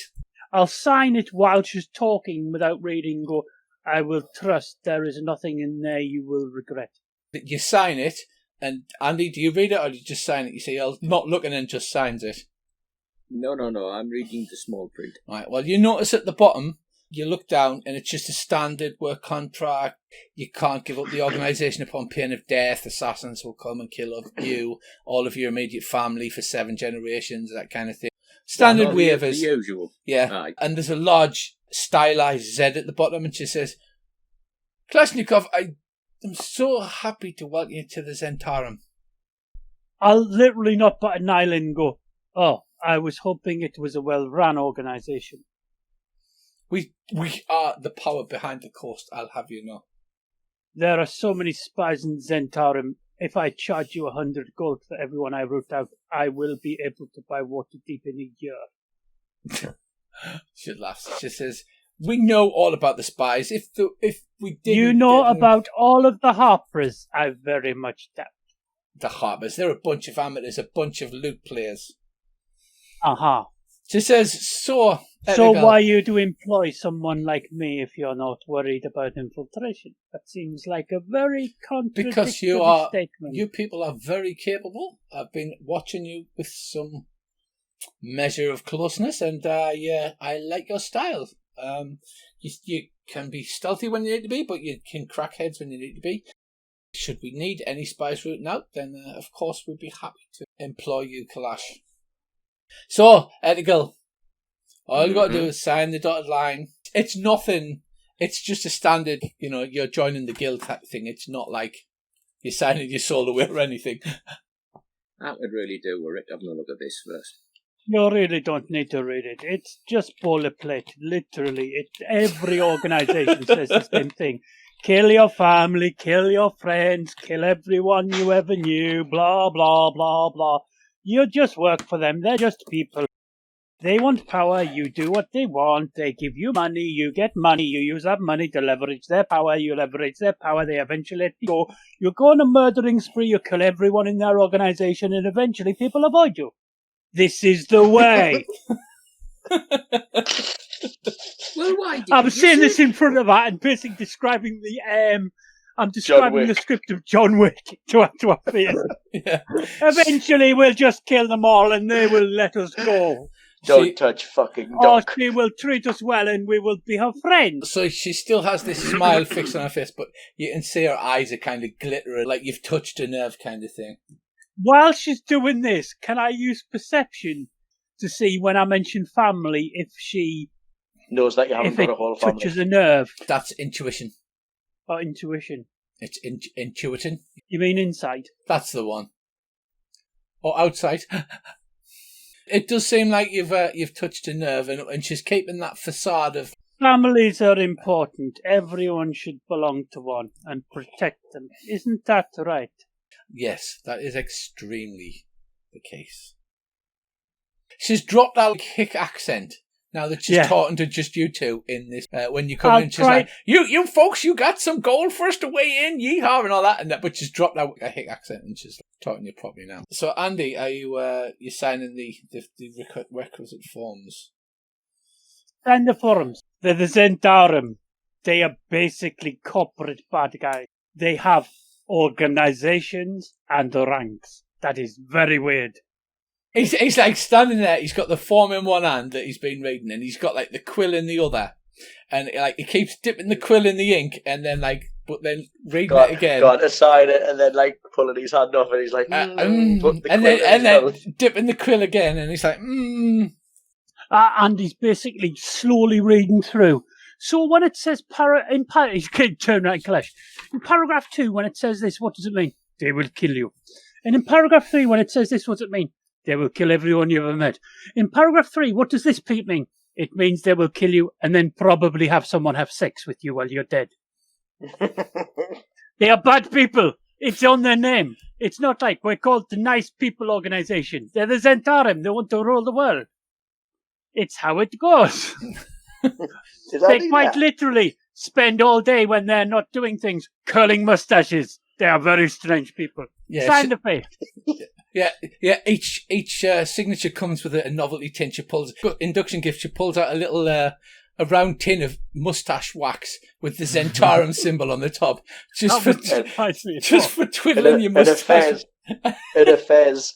[SPEAKER 6] I'll sign it while she's talking without reading. Go, I will trust there is nothing in there you will regret.
[SPEAKER 1] You sign it, and Andy, do you read it or do you just sign it? You see, Earl not looking and just signs it.
[SPEAKER 4] No. I'm reading the small print.
[SPEAKER 1] Right. Well, you notice at the bottom You look down and it's just a standard work contract. You can't give up the organisation upon pain of death. Assassins will come and kill you, all of your immediate family for 7 generations, that kind of thing. Standard waivers.
[SPEAKER 4] The usual.
[SPEAKER 1] Yeah.
[SPEAKER 4] Aye.
[SPEAKER 1] And there's a large stylized Z at the bottom, and she says, Kalashnikov, I am so happy to welcome you to the Zentarum.
[SPEAKER 6] I'll literally not put an eye and go, oh, I was hoping it was a well-run organisation.
[SPEAKER 1] We are the power behind the coast, I'll have you know.
[SPEAKER 6] There are so many spies in Zentarum. If I charge you 100 gold for everyone I root out, I will be able to buy water deep in a year.
[SPEAKER 1] She laughs. She says, we know all about the spies. If we didn't...
[SPEAKER 6] You know about all of the Harpers? I very much doubt.
[SPEAKER 1] The Harpers. They're a bunch of amateurs, a bunch of lute players.
[SPEAKER 6] Uh-huh.
[SPEAKER 1] She says, so
[SPEAKER 6] why you do employ someone like me if you're not worried about infiltration? That seems like a very contradictory statement.
[SPEAKER 1] You people are very capable. I've been watching you with some measure of closeness, and I like your style. You can be stealthy when you need to be, but you can crack heads when you need to be. Should we need any spies rooting out, then of course we'd be happy to employ you, Kalash. So, Edigal, all you got to do is sign the dotted line. It's nothing. It's just a standard, you're joining the guild type thing. It's not like you're signing your soul away or anything.
[SPEAKER 4] That would really do. We're having a look at this first.
[SPEAKER 6] You really don't need to read it. It's just boilerplate, literally. Every organisation says the same thing. Kill your family, kill your friends, kill everyone you ever knew, blah, blah, blah, blah. You just work for them. They're just people. They want power. You do what they want. They give you money. You get money. You use that money to leverage their power. You leverage their power. They eventually let you go. You go on a murdering spree. You kill everyone in their organisation, and eventually people avoid you. This is the way.
[SPEAKER 4] Well, why?
[SPEAKER 6] I'm saying this in front of that and basically describing I'm describing the script of John Wick to our face.
[SPEAKER 1] Yeah.
[SPEAKER 6] Eventually, we'll just kill them all, and they will let us go.
[SPEAKER 3] Don't touch fucking
[SPEAKER 6] Or
[SPEAKER 3] Doc.
[SPEAKER 6] she will treat us well, and we will be her friends.
[SPEAKER 1] So she still has this smile fixed on her face, but you can see her eyes are kind of glittering, like you've touched a nerve kind of thing.
[SPEAKER 6] While she's doing this, can I use perception to see when I mention family if she
[SPEAKER 3] knows that you haven't got a whole family?
[SPEAKER 6] Touches a nerve?
[SPEAKER 1] That's intuition.
[SPEAKER 6] Or intuition?
[SPEAKER 1] It's intuiting.
[SPEAKER 6] You mean inside?
[SPEAKER 1] That's the one. Or outside. It does seem like you've touched a nerve, and she's keeping that facade of...
[SPEAKER 6] Families are important. Everyone should belong to one and protect them. Isn't that right?
[SPEAKER 1] Yes, that is extremely the case. She's dropped that hick accent now that she's talking to just you two in this. When you come in, she's like, "You folks, you got some gold for us to weigh in, yeehaw," and all that. But she's dropped out a hick accent and she's talking to you properly now. So, Andy, are you signing the requisite forms?
[SPEAKER 6] Sign the forms. They're the Zentarum. They are basically corporate bad guys. They have organizations and ranks. That is very weird.
[SPEAKER 1] He's like standing there. He's got the form in one hand that he's been reading, and he's got like the quill in the other, and like he keeps dipping the quill in the ink, and then but then reading it again.
[SPEAKER 3] Got to sign it, and then like pulling his hand off, and he's like,
[SPEAKER 1] and then dipping the quill again, and he's like,
[SPEAKER 6] and he's basically slowly reading through. So when it says he's turn right, Clash. In paragraph 2, when it says this, what does it mean? They will kill you. And in paragraph 3, when it says this, what does it mean? They will kill everyone you ever met. In paragraph 3, what does this mean? It means they will kill you and then probably have someone have sex with you while you're dead. They are bad people. It's on their name. It's not like we're called the Nice People Organization. They're the Zentarum. They want to rule the world. It's how it goes. They quite literally spend all day when they're not doing things curling mustaches. They are very strange people. Yeah, sign the faith.
[SPEAKER 1] Yeah. Each signature comes with a novelty tin. She pulls induction gift. She pulls out a little a round tin of mustache wax with the Zentarum symbol on the top, just for twiddling your mustache.
[SPEAKER 3] And a fez.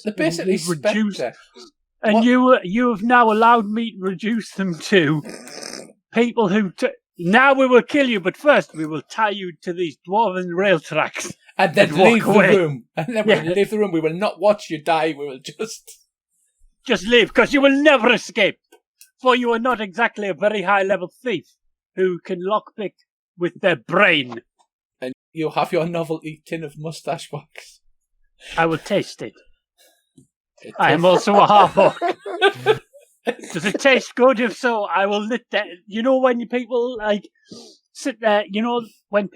[SPEAKER 1] They're basically Spectre.
[SPEAKER 6] And
[SPEAKER 1] What?
[SPEAKER 6] you have now allowed me to reduce them to people who... Now we will kill you, but first we will tie you to these dwarven rail tracks.
[SPEAKER 1] And then
[SPEAKER 6] walk
[SPEAKER 1] leave
[SPEAKER 6] away.
[SPEAKER 1] the room. And then we'll leave the room. We will not watch you die. We will
[SPEAKER 6] just leave, because you will never escape. For you are not exactly a very high-level thief who can lockpick with their brain.
[SPEAKER 1] And you'll have your novelty tin of mustache wax.
[SPEAKER 6] I will taste it. I am also a half-orc. Does it taste good? If so, I will lit that. You know when people like sit there. You know when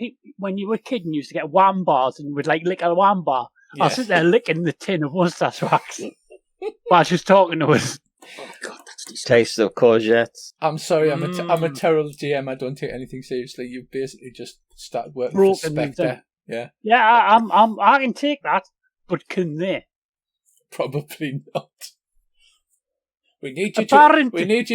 [SPEAKER 6] you were a kid and you used to get wham bars and would like lick a wham bar. Yeah. I'll sit there licking the tin of mustache wax while she's talking to us.
[SPEAKER 4] Oh God, that's disgusting.
[SPEAKER 2] Taste of courgettes.
[SPEAKER 1] I'm sorry, I'm a terrible GM. I don't take anything seriously. You've basically just started working for Spectre. Yeah.
[SPEAKER 6] Yeah, I can take that, but can they?
[SPEAKER 1] Probably not. We need you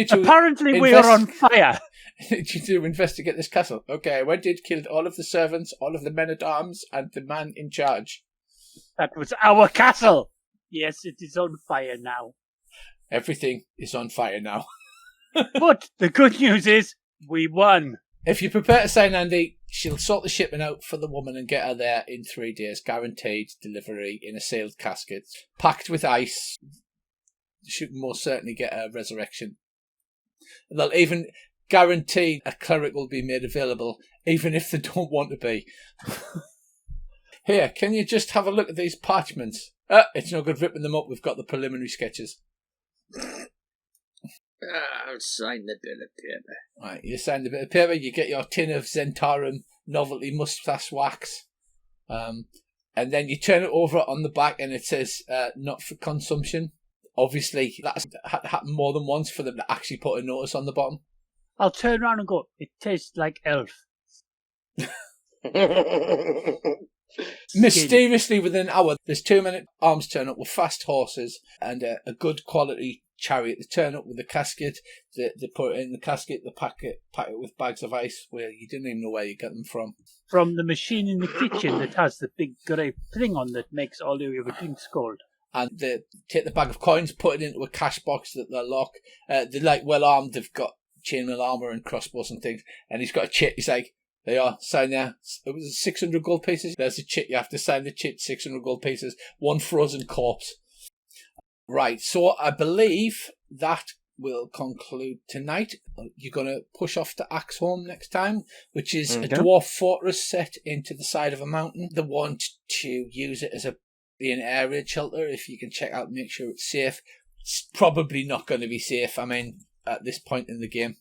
[SPEAKER 1] to.
[SPEAKER 6] Apparently, we are on fire.
[SPEAKER 1] We need you to investigate this castle. Okay, when did kill all of the servants, all of the men at arms, and the man in charge?
[SPEAKER 6] That was our castle. Yes, it is on fire now.
[SPEAKER 1] Everything is on fire now.
[SPEAKER 6] But the good news is we won.
[SPEAKER 1] If you prepare to sign Andy, she'll sort the shipment out for the woman and get her there in 3 days. Guaranteed delivery in a sealed casket, packed with ice. Should most certainly get a resurrection. They'll even guarantee a cleric will be made available, even if they don't want to be. Here, can you just have a look at these parchments? It's no good ripping them up. We've got the preliminary sketches.
[SPEAKER 4] I'll sign the bit of paper.
[SPEAKER 1] Right, you sign the bit of paper. You get your tin of Zentarum novelty mustache wax. And then you turn it over on the back and it says, not for consumption. Obviously, that's happened more than once for them to actually put a notice on the bottom.
[SPEAKER 6] I'll turn around and go, it tastes like elf.
[SPEAKER 1] Mysteriously, within an hour, there's 2 men at arms turn up with fast horses and a good quality chariot. They turn up with a casket. They put it in the casket. They pack it with bags of ice where you didn't even know where you get them from.
[SPEAKER 6] From the machine in the kitchen that has the big grey thing on that makes all of your drinks cold.
[SPEAKER 1] And they take the bag of coins, put it into a cash box that they'll lock. They're like well armed. They've got chainmail armour and crossbows and things. And he's got a chit. He's like, there you are, sign there. It was 600 gold pieces. There's a chit. You have to sign the chit, 600 gold pieces. 1 frozen corpse. Right, so I believe that will conclude tonight. You're going to push off to Axholm next time, which is a dwarf fortress set into the side of a mountain. They want to use it as an area shelter. If you can check out, make sure it's safe. It's probably not going to be safe, I mean, at this point in the game.